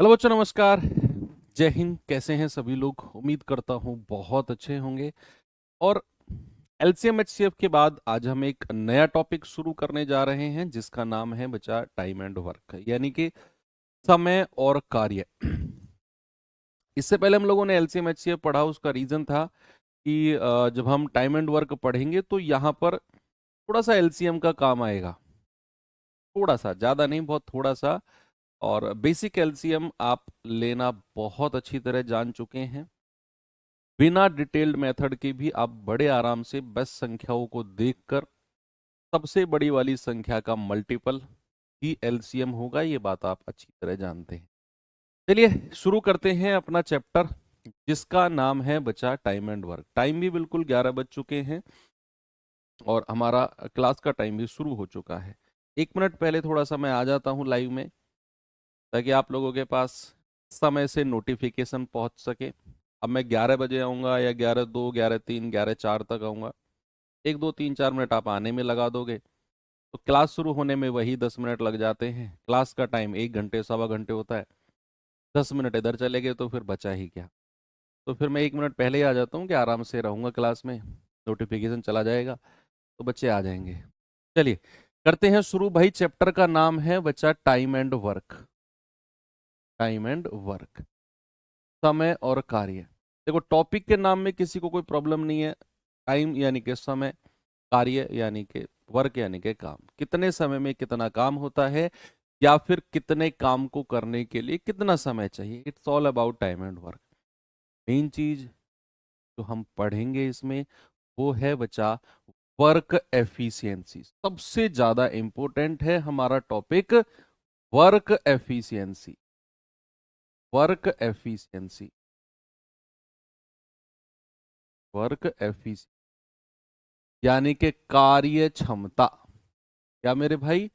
Hello बच्चों, नमस्कार। जय हिंद। कैसे हैं सभी लोग? उम्मीद करता हूँ बहुत अच्छे होंगे। और एलसीएम एचसीएफ के बाद आज हम एक नया टॉपिक शुरू करने जा रहे हैं जिसका नाम है बच्चा टाइम एंड वर्क, यानी कि समय और कार्य। इससे पहले हम लोगों ने एलसीएम एचसीएफ पढ़ा, उसका रीजन था कि जब हम टाइम एंड वर्क पढ़ेंगे तो यहाँ पर थोड़ा सा एलसीएम का काम आएगा। थोड़ा सा, ज्यादा नहीं, बहुत थोड़ा सा। और बेसिक एलसीएम आप लेना बहुत अच्छी तरह जान चुके हैं। बिना डिटेल्ड मेथड के भी आप बड़े आराम से बस संख्याओं को देखकर सबसे बड़ी वाली संख्या का मल्टीपल ही एलसीएम होगा, ये बात आप अच्छी तरह जानते हैं। चलिए शुरू करते हैं अपना चैप्टर जिसका नाम है बचा टाइम एंड वर्क। टाइम भी बिल्कुल 11 बज चुके हैं और हमारा क्लास का टाइम भी शुरू हो चुका है। 1 मिनट पहले थोड़ा सा मैं आ जाता हूँ लाइव में, ताकि आप लोगों के पास समय से नोटिफिकेशन पहुंच सके। अब मैं 11 बजे आऊँगा या 11:02, 11:03, 11:04 तक आऊँगा। 1 2 3 4 मिनट आप आने में लगा दोगे तो क्लास शुरू होने में वही 10 मिनट लग जाते हैं। क्लास का टाइम 1 घंटे सवा घंटे होता है। 10 मिनट इधर चले गए तो फिर बचा ही क्या। तो फिर मैं 1 मिनट पहले ही आ जाता हूँ कि आराम से रहूँगा क्लास में, नोटिफिकेशन चला जाएगा तो बच्चे आ जाएंगे। चलिए करते हैं शुरू भाई। चैप्टर का नाम है बच्चा time and work. Time and work, समय और कार्य। देखो, टॉपिक के नाम में किसी को कोई प्रॉब्लम नहीं है। टाइम यानी कि समय, कार्य यानी कि वर्क यानी कि काम। कितने समय में कितना काम होता है या फिर कितने काम को करने के लिए कितना समय चाहिए, it's all about time and work. Main चीज जो हम पढ़ेंगे इसमें वो है बच्चा वर्क एफिशिएंसी। सबसे ज्यादा इंपॉर्टेंट है हमारा topic work efficiency. Work efficiency, work efficiency यानी कि कार्य क्षमता। क्या मेरे भाई?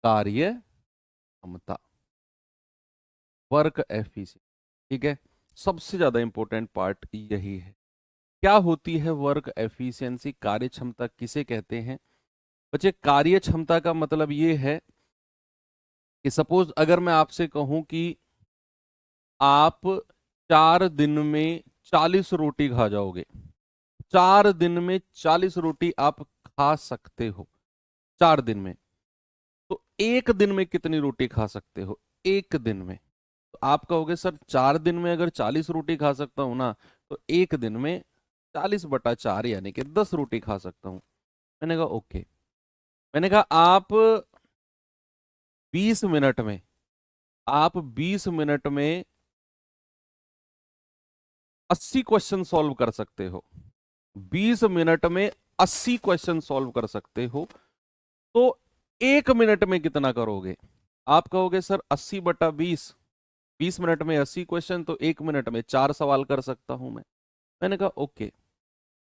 कार्य क्षमता, वर्क एफिशिएंसी। ठीक है, सबसे ज्यादा इंपॉर्टेंट पार्ट यही है। क्या होती है वर्क एफिशिएंसी? कार्य क्षमता किसे कहते हैं बच्चे? कार्य क्षमता का मतलब ये है कि सपोज अगर मैं आपसे कहूं कि आप 4 दिन में 40 रोटी खा जाओगे। 4 दिन में 40 रोटी आप खा सकते हो 4 दिन में। तो एक दिन में कितनी रोटी खा सकते हो एक दिन में? तो आप कहोगे सर 4 दिन में अगर 40 रोटी खा सकता हूं ना, तो एक दिन में 40/4 यानी कि 10 रोटी खा सकता हूं। मैंने कहा ओके। मैंने कहा आप 20 मिनट में, आप 20 मिनट में 80 क्वेश्चन सॉल्व कर सकते हो। 20 मिनट में 80 क्वेश्चन सॉल्व कर सकते हो। तो 1 मिनट में कितना करोगे? आप कहोगे सर 80/20, 20 मिनट में 80 क्वेश्चन, तो 1 मिनट में 4 सवाल कर सकता हूं मैं। मैंने कहा ओके।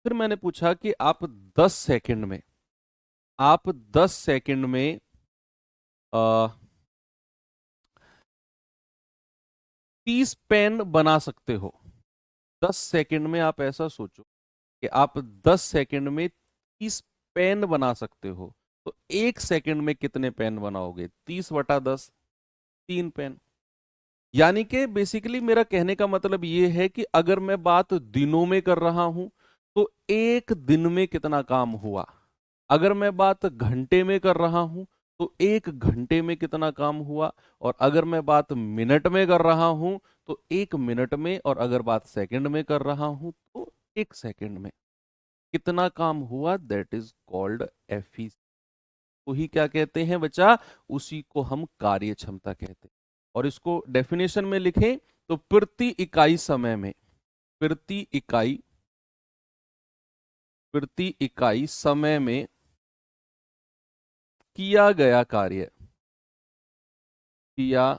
फिर मैंने पूछा कि आप 10 सेकंड में, आप 10 सेकंड में 30 पेन बना सकते हो। 10 सेकंड में आप ऐसा सोचो कि आप 10 सेकंड में 30 पेन बना सकते हो। तो 1 सेकंड में कितने पेन बनाओगे? 30/10, 3 पेन। यानी कि बेसिकली मेरा कहने का मतलब ये है कि अगर मैं बात दिनों में कर रहा हूं तो एक दिन में कितना काम हुआ। अगर मैं बात घंटे में कर रहा हूं तो 1 घंटे में कितना काम हुआ। और अगर मैं बात मिनट में कर रहा हूं तो 1 मिनट में। और अगर बात सेकंड में कर रहा हूं तो 1 सेकंड में कितना काम हुआ। That is called efficiency. वही क्या कहते हैं बच्चा? उसी को हम कार्य क्षमता कहते हैं। और इसको डेफिनेशन में लिखें तो प्रति इकाई समय में, प्रति इकाई, प्रति इकाई समय में किया गया कार्य, किया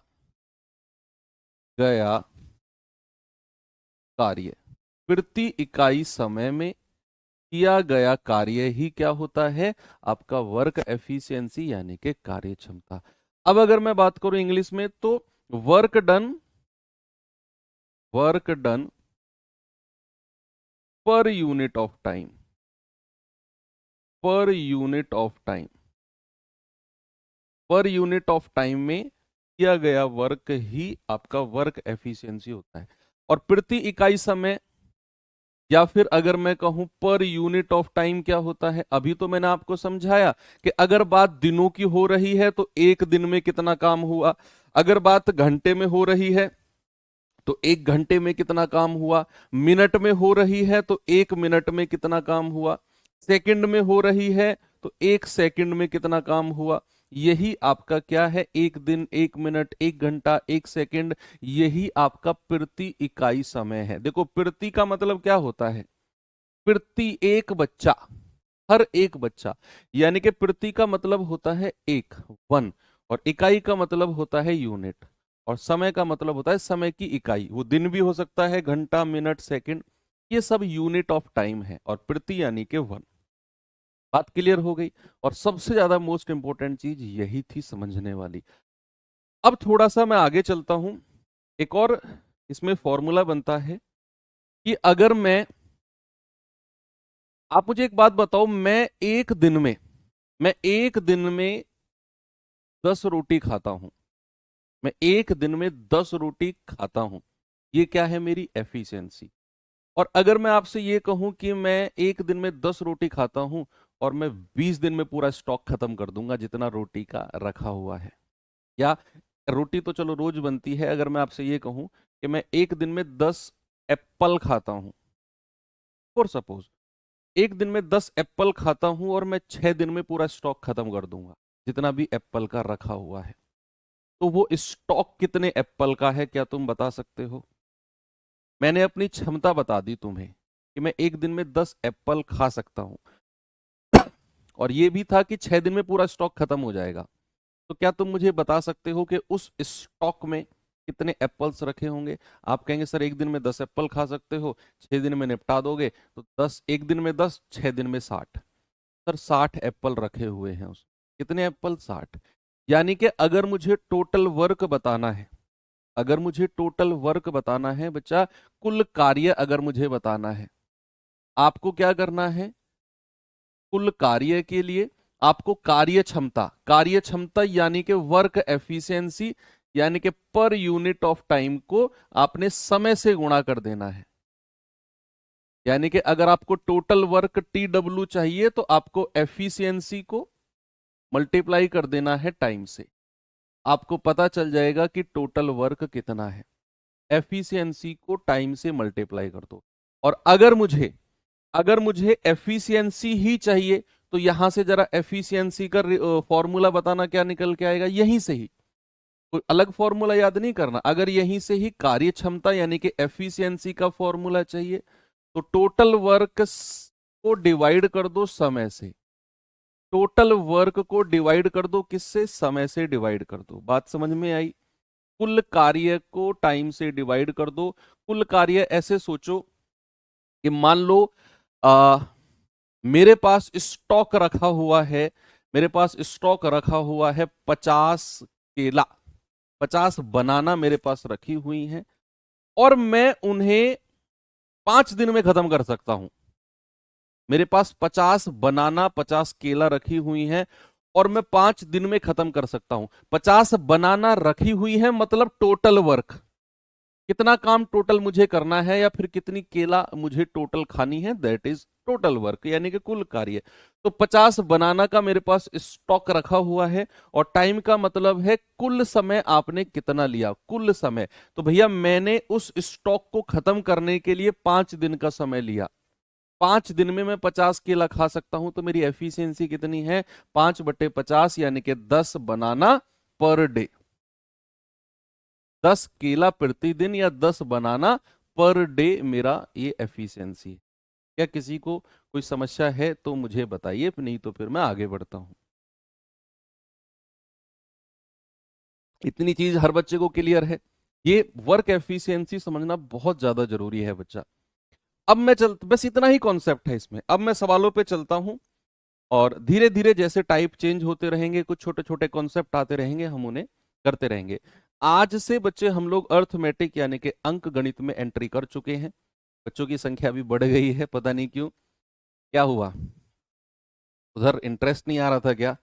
गया कार्य, प्रति इकाई समय में किया गया कार्य ही क्या होता है? आपका वर्क एफिशिएंसी यानी कि कार्य क्षमता। अब अगर मैं बात करूं इंग्लिश में तो work done, work done per unit of time, per unit of time, per unit of time में किया गया वर्क ही आपका वर्क एफिशिएंसी होता है। और प्रति इकाई समय, या फिर अगर मैं कहूं पर यूनिट ऑफ टाइम क्या होता है, अभी तो मैंने आपको समझाया कि अगर बात दिनों की हो रही है तो एक दिन में कितना काम हुआ, अगर बात घंटे में हो रही है तो एक घंटे में कितना काम हुआ, मिनट में हो रही है तो एक मिनट में कितना काम हुआ, सेकंड में हो रही है तो एक सेकंड में कितना काम हुआ। यही आपका क्या है, एक दिन, एक मिनट, एक घंटा, एक सेकंड, यही आपका प्रति इकाई समय है। देखो प्रति का मतलब क्या होता है, प्रति एक बच्चा, हर एक बच्चा, यानी कि प्रति का मतलब होता है एक, वन, और इकाई का मतलब होता है यूनिट, और समय का मतलब होता है समय की इकाई। वो दिन भी हो सकता है, घंटा, मिनट, सेकंड, ये सब यूनिट ऑफ टाइम है, और प्रति यानी कि वन। बात क्लियर हो गई। और सबसे ज्यादा मोस्ट इंपॉर्टेंट चीज यही थी समझने वाली। अब थोड़ा सा मैं आगे चलता हूं। एक और इसमें फॉर्मूला बनता है कि अगर आप मुझे एक बात बताओ, मैं एक दिन में 10 रोटी खाता हूं, मैं एक दिन में 10 रोटी खाता हूं, ये क्या है, मेरी एफिशिएंसी। और अगर मैं आपसे ये कहूं कि मैं एक दिन में 10 रोटी खाता हूं और मैं 20 दिन में पूरा स्टॉक खत्म कर दूंगा जितना रोटी का रखा हुआ है, या रोटी तो चलो रोज बनती है, अगर मैं आपसे ये कहूं कि मैं एक दिन में 10 एप्पल खाता हूं, फॉर सपोज एक दिन में 10 एप्पल खाता हूं और मैं 6 दिन में पूरा स्टॉक खत्म कर दूंगा जितना भी एप्पल का रखा हुआ है, तो वो स्टॉक कितने एप्पल का है, क्या तुम बता सकते हो? मैंने अपनी क्षमता बता दी तुम्हें कि मैं एक दिन में 10 एप्पल खा सकता हूं, और ये भी था कि 6 दिन में पूरा स्टॉक खत्म हो जाएगा। तो क्या तुम मुझे बता सकते हो कि उस स्टॉक में कितने एप्पल्स रखे होंगे? आप कहेंगे सर एक दिन में 10 एप्पल खा सकते हो, 6 दिन में निपटा दोगे, तो 10, एक दिन में 10, 6 दिन में 60। सर 60 एप्पल रखे हुए हैं उस, कितने एप्पल? 60। यानी कि अगर मुझे टोटल वर्क बताना है, अगर मुझे टोटल वर्क बताना है बच्चा, कुल कार्य अगर मुझे बताना है, आपको क्या करना है, कुल कार्य के लिए आपको कार्य क्षमता यानी कि वर्क एफिशिएंसी, यानी कि पर यूनिट ऑफ टाइम को आपने समय से गुणा कर देना है। यानी कि अगर आपको टोटल वर्क TW चाहिए तो आपको एफिशिएंसी को मल्टीप्लाई कर देना है टाइम से, आपको पता चल जाएगा कि टोटल वर्क कितना है। एफिशिएंसी को टाइम से मल्टीप्लाई कर दो। और अगर मुझे एफिशिएंसी ही चाहिए तो यहां से जरा एफिशिएंसी का फॉर्मूला बताना, क्या निकल के आएगा, यहीं से ही, कोई अलग फॉर्मूला याद नहीं करना। अगर यहीं से ही कार्य क्षमता यानी कि एफिशिएंसी का फॉर्मूला चाहिए तो टोटल वर्क को डिवाइड कर दो समय से, टोटल वर्क को डिवाइड कर दो किससे, समय से डिवाइड कर दो। बात समझ में आई? कुल कार्य को टाइम से डिवाइड कर दो। कुल कार्य ऐसे सोचो कि मान लो आ, मेरे पास स्टॉक रखा हुआ है, मेरे पास स्टॉक रखा हुआ है 50 केला, 50 बनाना मेरे पास रखी हुई हैं, और मैं उन्हें 5 दिन में खत्म कर सकता हूं। मेरे पास 50 बनाना, 50 केला रखी हुई हैं और मैं 5 दिन में खत्म कर सकता हूं। 50 बनाना रखी हुई है मतलब टोटल वर्क, कितना काम टोटल मुझे करना है या फिर कितनी केला मुझे टोटल खानी है, दैट इज टोटल वर्क यानी कि कुल कार्य। तो 50 बनाना का मेरे पास स्टॉक रखा हुआ है, और टाइम का मतलब है कुल समय आपने कितना लिया, कुल समय। तो भैया मैंने उस स्टॉक को खत्म करने के लिए 5 दिन का समय लिया, 5 दिन में मैं 50 केला खा सकता हूं, तो मेरी एफिशिएंसी कितनी है, 5/50 यानी कि 10 बनाना पर डे, 10 केला प्रतिदिन या 10 बनाना पर डे, मेरा ये एफिशिएंसी है। क्या किसी को कोई समस्या है तो मुझे बताइए, नहीं तो फिर मैं आगे बढ़ता हूं। इतनी चीज हर बच्चे को क्लियर है? ये वर्क एफिशिएंसी समझना बहुत ज्यादा जरूरी है बच्चा। अब मैं बस इतना ही कॉन्सेप्ट है इसमें। अब मैं सवालों पे चलता हूं, और धीरे धीरे जैसे टाइप चेंज होते रहेंगे, कुछ छोटे छोटे कॉन्सेप्ट आते रहेंगे, हम उन्हें करते रहेंगे। आज से बच्चे हम लोग अर्थमेटिक यानी कि अंक गणित में एंट्री कर चुके हैं। बच्चों की संख्या भी बढ़ गई है, पता नहीं क्यों, क्या हुआ, उधर इंटरेस्ट नहीं आ रहा था क्या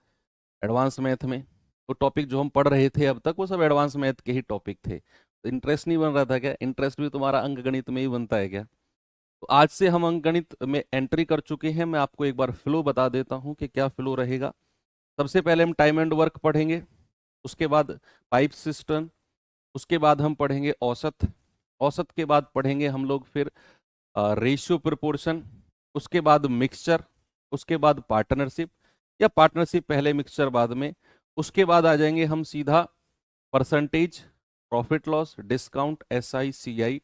एडवांस मैथ में? वो टॉपिक जो हम पढ़ रहे थे अब तक वो सब एडवांस मैथ के ही टॉपिक थे। तो इंटरेस्ट नहीं बन रहा था क्या? इंटरेस्ट भी तुम्हारा अंक गणित में ही बनता है क्या? तो आज से हम अंक गणित में एंट्री कर चुके हैं। मैं आपको एक बार फ्लो बता देता हूं कि क्या फ्लो रहेगा। सबसे पहले हम टाइम एंड वर्क पढ़ेंगे, उसके बाद पाइप सिस्टम, उसके बाद हम पढ़ेंगे औसत, औसत के बाद पढ़ेंगे हम लोग फिर रेशियो प्रोपोर्शन, उसके बाद मिक्सचर, उसके बाद पार्टनरशिप या पार्टनरशिप पहले मिक्सचर बाद में, उसके बाद आ जाएंगे हम सीधा percentage, profit loss, discount, SI, CI,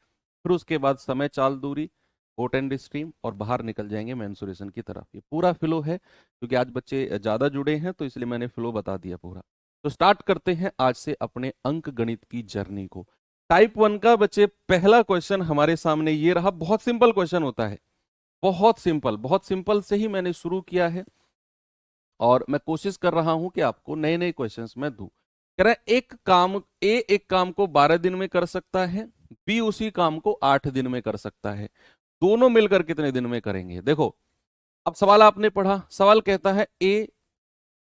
फिर उसके बाद समय चाल दूरी, पोर्ट एंड स्ट्रीम, और बाहर निकल जाएंगे मेंसुरेशन की तरफ। ये पूरा फ्लो है, क्योंकि आज बच्चे ज़्यादा जुड़े हैं तो इसलिए मैंने फ्लो बता दिया पूरा। तो स्टार्ट करते हैं आज से अपने अंक गणित की जर्नी को। टाइप 1 का बच्चे पहला क्वेश्चन हमारे सामने ये रहा। बहुत सिंपल क्वेश्चन होता है, बहुत सिंपल, बहुत सिंपल से ही मैंने शुरू किया है और मैं कोशिश कर रहा हूं कि आपको नए नए क्वेश्चंस मैं दूं। कह रहा है एक काम को 12 दिन में कर सकता है, बी उसी काम को 8 दिन में कर सकता है। दोनों मिलकर कितने दिन में करेंगे? देखो, अब सवाल आपने पढ़ा, सवाल कहता है ए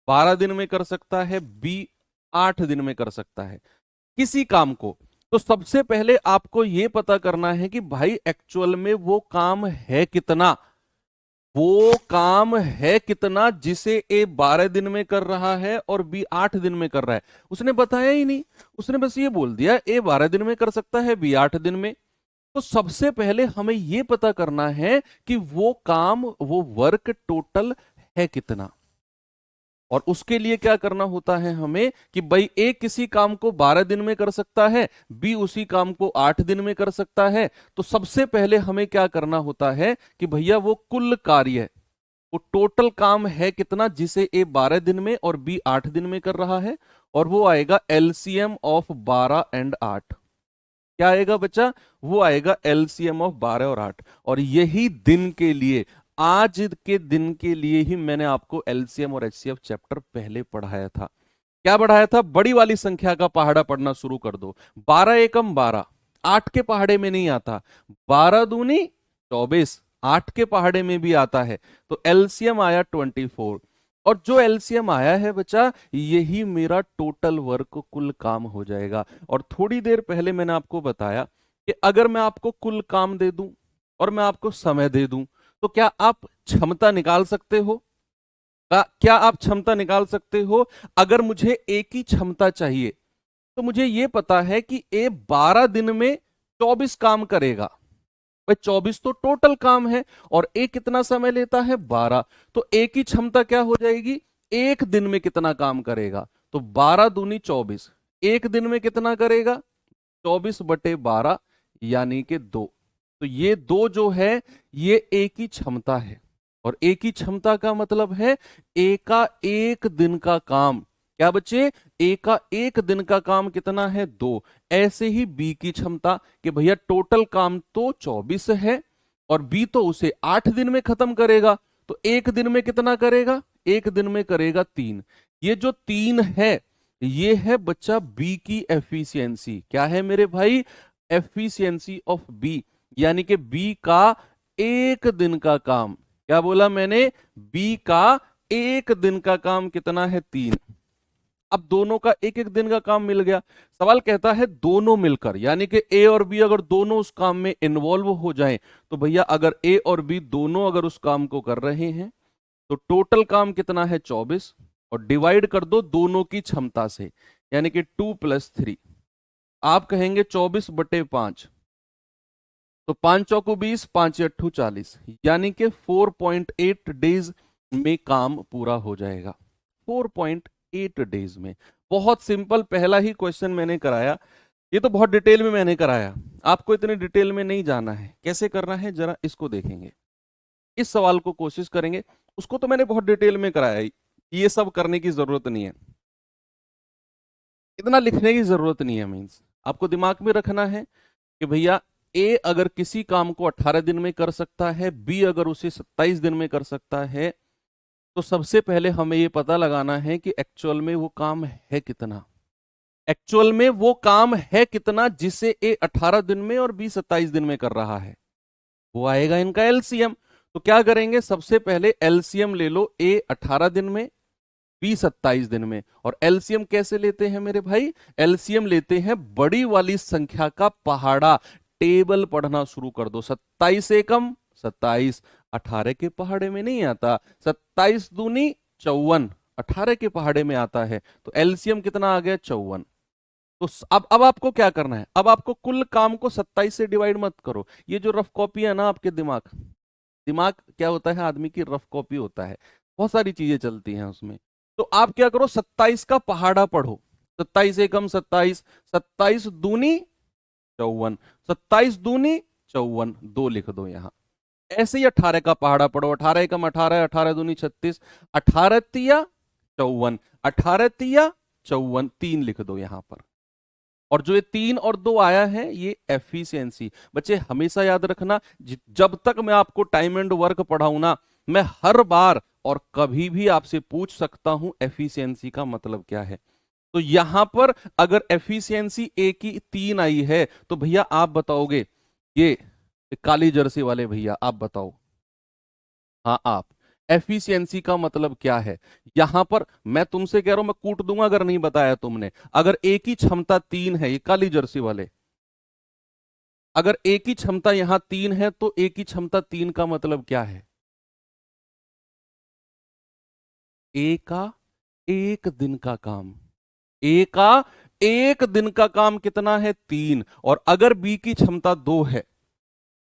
12 दिन में कर सकता है, बी 8 दिन में कर सकता है किसी काम को। तो सबसे पहले आपको यह पता करना है कि भाई एक्चुअल में वो काम है कितना, वो काम है कितना जिसे ए 12 दिन में कर रहा है और बी 8 दिन में कर रहा है। उसने बताया ही नहीं, उसने बस ये बोल दिया ए 12 दिन में कर सकता है, बी 8 दिन में। तो सबसे पहले हमें यह पता करना है कि वो काम, वो वर्क टोटल है कितना। और उसके लिए क्या करना होता है हमें कि भाई ए किसी काम को 12 दिन में कर सकता है, बी उसी काम को 8 दिन में कर सकता है। तो सबसे पहले हमें क्या करना होता है कि भैया वो कुल कार्य, वो टोटल काम है कितना जिसे ए 12 दिन में और बी 8 दिन में कर रहा है, और वो आएगा एलसीएम ऑफ 12 एंड 8। क्या आएगा बच्चा? वो आएगा एलसीएम ऑफ 12 और 8। और यही दिन के लिए, आज के दिन के लिए ही मैंने आपको एलसीएम और एचसीएफ चैप्टर पहले पढ़ाया था। क्या पढ़ाया था? बड़ी वाली संख्या का पहाड़ा पढ़ना शुरू कर दो। 12 एकम 12, 8 के पहाड़े में नहीं आता। 12 दूनी 24, 8 के पहाड़े में भी आता है। तो एलसीएम आया 24, और जो एलसीएम आया है बच्चा, यही मेरा टोटल वर्क, कुल काम हो जाएगा। और थोड़ी देर पहले मैंने आपको बताया कि अगर मैं आपको कुल काम दे दूं और मैं आपको समय दे दूं, तो क्या आप क्षमता निकाल सकते हो? क्या आप क्षमता निकाल सकते हो? अगर मुझे ए की क्षमता चाहिए तो मुझे यह पता है कि ए 12 दिन में 24 काम करेगा। भाई 24 तो टोटल काम है, और ए कितना समय लेता है? 12। तो ए की क्षमता क्या हो जाएगी? एक दिन में कितना काम करेगा? तो 12 दूनी 24, एक दिन में कितना करेगा? 24/12 यानी कि 2। तो ये 2 जो है ये ए की क्षमता है, और ए की क्षमता का मतलब है ए का एक दिन का काम। क्या बच्चे? ए का एक दिन का काम कितना है? 2। ऐसे ही बी की क्षमता कि भैया टोटल काम तो 24 है और बी तो उसे 8 दिन में खत्म करेगा। तो एक दिन में कितना करेगा? एक दिन में करेगा 3। ये जो 3 है, ये है बच्चा बी की एफिशिएंसी। क्या है मेरे भाई? एफिशिएंसी ऑफ बी, यानी कि बी का एक दिन का काम। क्या बोला मैंने? बी का एक दिन का काम कितना है? 3। अब दोनों का एक एक दिन का काम मिल गया। सवाल कहता है दोनों मिलकर, यानी कि ए और बी अगर दोनों उस काम में इन्वॉल्व हो जाएं, तो भैया अगर ए और बी दोनों अगर उस काम को कर रहे हैं तो टोटल काम कितना है? 24, और डिवाइड कर दो दोनों की क्षमता से, यानी कि 2 + 3। आप कहेंगे 24/5, तो 5 चौको 20, 5 अट्ठू 40, यानी कि 4.8 डेज में काम पूरा हो जाएगा। 4.8 डेज में। बहुत सिंपल पहला ही क्वेश्चन मैंने कराया। ये तो बहुत डिटेल में मैंने कराया, आपको इतने डिटेल में नहीं जाना है। कैसे करना है जरा इसको देखेंगे, इस सवाल को कोशिश करेंगे। उसको तो मैंने बहुत डिटेल में कराया, ये सब करने की जरूरत नहीं है, इतना लिखने की जरूरत नहीं है। मीन्स आपको दिमाग में रखना है कि भैया ए अगर किसी काम को 18 दिन में कर सकता है, बी अगर उसे 27 दिन में कर सकता है, तो सबसे पहले हमें यह पता लगाना है कि एक्चुअल में वो काम है कितना। एक्चुअल में वो काम है कितना जिसे ए 18 दिन में और बी 27 दिन में कर रहा है। वो आएगा इनका एलसीएम। तो क्या करेंगे? सबसे पहले एलसीएम ले लो। ए 18 दिन में बी 27 दिन में। और एलसीएम कैसे लेते हैं मेरे भाई? एलसीएम लेते हैं बड़ी वाली संख्या का पहाड़ा। टेबल पढ़ना शुरू कर दो। 27 एकम 27, 18 के पहाड़े में नहीं आता। 27 दूनी 54, 18 के पहाड़े में आता है। तो एलसीएम कितना आ गया? 54। तो अब आपको क्या करना है? अब आपको कुल काम को 27 से डिवाइड मत करो। ये जो रफ कॉपी है ना आपके दिमाग, दिमाग क्या होता है? आदमी की रफ कॉपी होता है, बहुत सारी चीजें चलती हैं उसमें। तो आप क्या करो? 27 का पहाड़ा पढ़ो। 27 एकम 27, 27 दूनी 54, 27 दूनी 54, 2 लिख दो यहां। ऐसे ही 18 का पहाड़ा पढ़ो। 18 एकम 18, 18 दूनी 36, 18 तिया 54, 18 तिया 54, 3 लिख दो यहां पर। और जो ये 3 और 2 आया है ये एफिशिएंसी। बच्चे हमेशा याद रखना, जब तक मैं आपको टाइम एंड वर्क पढ़ाऊं ना, मैं हर बार और कभी भी आपसे पूछ सकता हूं एफिशिएंसी का मतलब क्या है। तो यहां पर अगर एफिशिएंसी ए की 3 आई है तो भैया आप बताओगे, ये काली जर्सी वाले भैया आप बताओ, हाँ आप, एफिशिएंसी का मतलब क्या है? यहां पर मैं तुमसे कह रहा हूं, मैं कूट दूंगा अगर नहीं बताया तुमने। अगर ए की क्षमता 3 है, ये काली जर्सी वाले, अगर ए की क्षमता यहां 3 है तो ए की क्षमता 3 का मतलब क्या है? ए का 1 दिन का काम। ए का 1 दिन का काम कितना है? 3। और अगर बी की क्षमता 2 है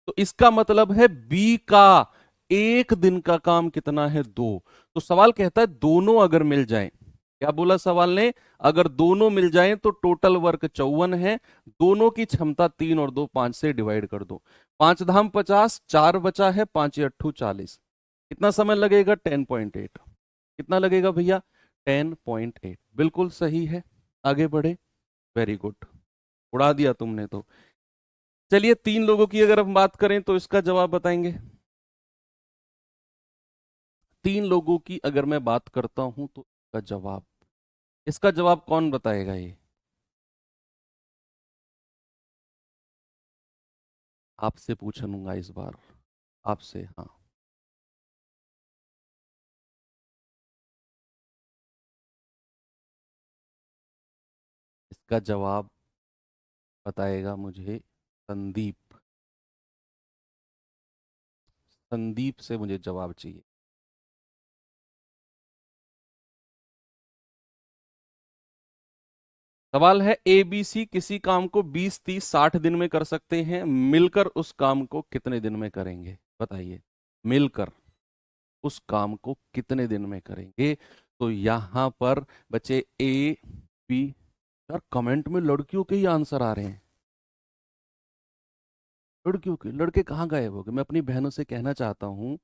तो इसका मतलब है बी का 1 दिन का काम कितना है? 2। तो सवाल कहता है दोनों अगर मिल जाएं, क्या बोला सवाल ने? अगर दोनों मिल जाएं तो टोटल वर्क 54 है। दोनों की क्षमता 3 और 2 5 से डिवाइड कर दो। 5 धाम 50, 4 बचा है, 5 अट्ठू 40। कितना समय लगेगा? 10.8। कितना लगेगा भैया? 10.8। बिल्कुल सही है। आगे बढ़े। वेरी गुड, उड़ा दिया तुमने तो। चलिए 3 लोगों की अगर हम बात करें तो इसका जवाब बताएंगे। 3 लोगों की अगर मैं बात करता हूं तो इसका जवाब कौन बताएगा? ये आपसे पूछ लूंगा इस बार, आपसे। हाँ, इसका जवाब बताएगा मुझे संदीप। संदीप से मुझे जवाब चाहिए। सवाल है, ए बी सी किसी काम को 20 30 60 दिन में कर सकते हैं, मिलकर उस काम को कितने दिन में करेंगे? बताइए, मिलकर उस काम को कितने दिन में करेंगे? तो यहां पर बच्चे ए बी, यार कमेंट में लड़कियों के ही आंसर आ रहे हैं। लड़कियों के, लड़के कहाँ गए हो गए? मैं अपनी बहनों से कहना चाहता हूँ,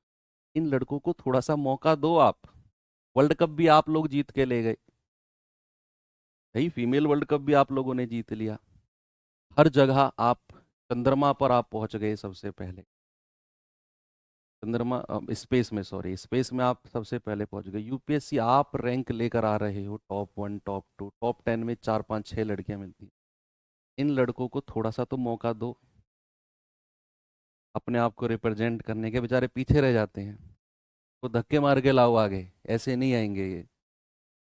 इन लड़कों को थोड़ा सा मौका दो आप। वर्ल्ड कप भी आप लोग जीत के ले गए, भाई फीमेल वर्ल्ड कप भी आप लोगों ने जीत लिया। हर जगह आप, चंद्रमा पर आप पहुंच गए सबसे पहले। चंद्रमा, स्पेस में, सॉरी, स्पेस में आप सबसे पहले पहुंच गए। यूपीएससी आप रैंक लेकर आ रहे हो, टॉप 1 टॉप 2 टॉप 10 में 4 5 6 लड़कियां मिलती हैं। इन लड़कों को थोड़ा सा तो मौका दो अपने आप को रिप्रेजेंट करने के। बेचारे पीछे रह जाते हैं, तो धक्के मार के लाओ आगे, ऐसे नहीं आएंगे ये।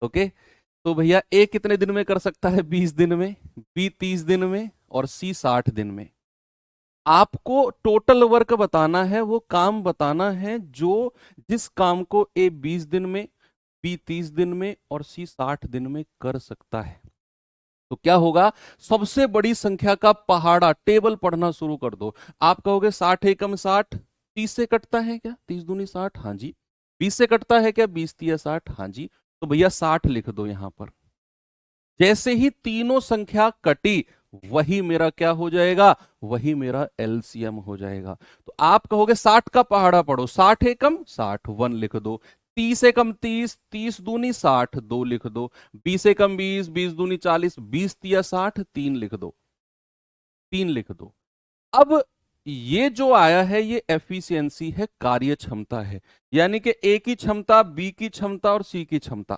ओके। तो भैया ए कितने दिन में कर सकता है? 20 दिन में, बी 30 दिन में, और सी 60 दिन में। आपको टोटल वर्क बताना है, वो काम बताना है जो, जिस काम को ए 20 दिन में, बी 30 दिन में और सी 60 दिन में कर सकता है। तो क्या होगा? सबसे बड़ी संख्या का पहाड़ा, टेबल पढ़ना शुरू कर दो। आप कहोगे 60 एकम 60, 30 से कटता है क्या? 30 दूनी 60, हाँ जी। 20 से कटता है क्या? 20 तिया 60, हाँ जी। तो भैया 60 लिख दो यहां पर। जैसे ही तीनों संख्या कटी, वही मेरा क्या हो जाएगा? वही मेरा एलसीएम हो जाएगा। तो आप कहोगे 60 का पहाड़ा पढ़ो। 60 एकम 60, 1 लिख दो। 30 एकम 30, 30 दूनी 60, 2 लिख दो। 20 एकम 20, 20 दूनी 40, 20 तिया 60, 3 लिख दो। 3 लिख दो। अब ये जो आया है ये एफिशिएंसी है, कार्य क्षमता है। यानी कि ए की क्षमता, बी की क्षमता और सी की क्षमता।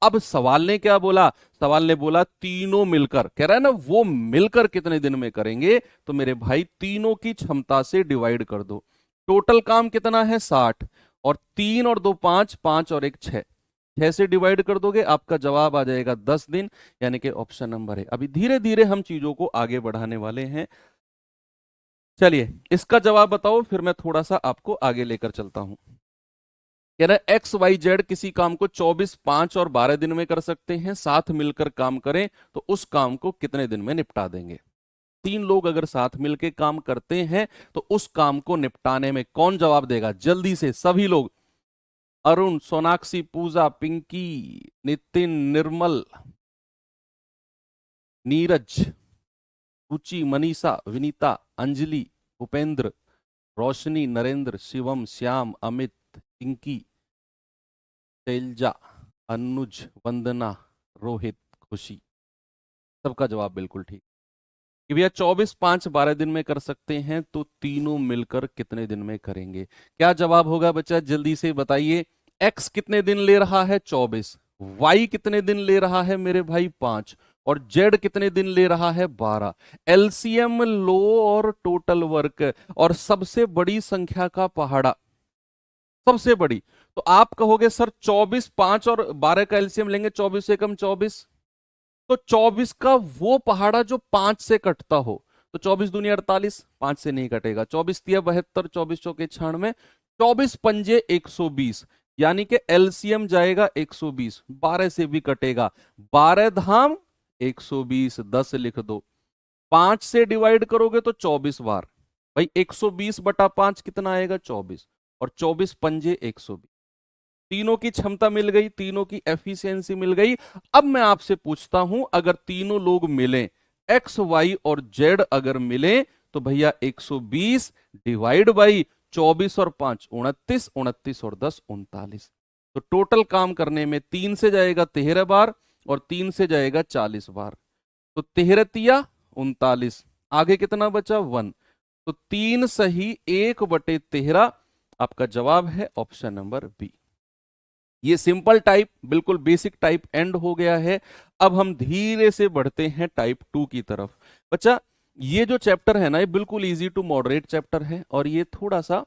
अब सवाल ने क्या बोला? सवाल ने बोला तीनों मिलकर, कह रहा है ना वो मिलकर कितने दिन में करेंगे। तो मेरे भाई तीनों की क्षमता से डिवाइड कर दो। टोटल काम कितना है? 60। और 3 और 2 5, 5 और 1 6। 6 से डिवाइड कर दोगे, आपका जवाब आ जाएगा 10 दिन, यानी कि ऑप्शन नंबर है। अभी धीरे धीरे हम चीजों को आगे बढ़ाने वाले हैं। चलिए इसका जवाब बताओ, फिर मैं थोड़ा सा आपको आगे लेकर चलता हूं। कह रहा है एक्स वाई जेड किसी काम को 24, 5 और 12 दिन में कर सकते हैं, साथ मिलकर काम करें तो उस काम को कितने दिन में निपटा देंगे। 3 लोग अगर साथ मिलकर काम करते हैं तो उस काम को निपटाने में कौन जवाब देगा, जल्दी से सभी लोग। अरुण, सोनाक्षी, पूजा, पिंकी, नितिन, निर्मल, नीरज, रुचि, मनीषा, विनीता, अंजलि, भूपेंद्र, रोशनी, नरेंद्र, शिवम, श्याम, अमित, पिंकी, शैलजा, अनुज, वंदना, रोहित, खुशी। सबका जवाब बिल्कुल ठीक कि भैया 24, 5, 12 दिन में कर सकते हैं, तो तीनों मिलकर कितने दिन में करेंगे। क्या जवाब होगा बच्चा, जल्दी से बताइए। एक्स कितने दिन ले रहा है, 24। वाई कितने दिन ले रहा है मेरे भाई, 5। और जेड कितने दिन ले रहा है, 12। एलसीएम लो और टोटल वर्क और सबसे बड़ी संख्या का पहाड़ा, सबसे बड़ी। तो आप कहोगे सर 24, 5 और 12 का एलसीएम लेंगे, 24 से कम 24, तो 24 का वो पहाड़ा जो 5 से कटता हो। तो 24 दूनी 48, 5 से नहीं कटेगा। 24 तिया 72, 24 चौके 96, 24 पंजे 120, यानी कि एलसीएम जाएगा 120। 12 से भी कटेगा, 12 धाम 120, 10 लिख दो। 5 से डिवाइड करोगे तो 24 बार, भाई 120 बटा 5 कितना आएगा, 24। और 24 पंजे 120। तीनों की क्षमता मिल गई, तीनों की एफिशिएंसी मिल गई। अब मैं आपसे पूछता हूं, अगर तीनों लोग मिले, एक्स वाई और जेड अगर मिले, तो भैया 120 डिवाइड बाई 24 और 5 29, 29 और 10 39। तो टोटल काम करने में 3 से जाएगा 13 बार और 3 से जाएगा 40 बार। तो 13 तिया 39, आगे कितना बचा, 1। तो 3 सही 1/13 आपका जवाब है ऑप्शन नंबर बी। ये सिंपल टाइप, बिल्कुल बेसिक टाइप एंड हो गया है। अब हम धीरे से बढ़ते हैं टाइप 2 की तरफ। बच्चा ये जो चैप्टर है ना, ये बिल्कुल इजी टू मॉडरेट चैप्टर है, और ये थोड़ा सा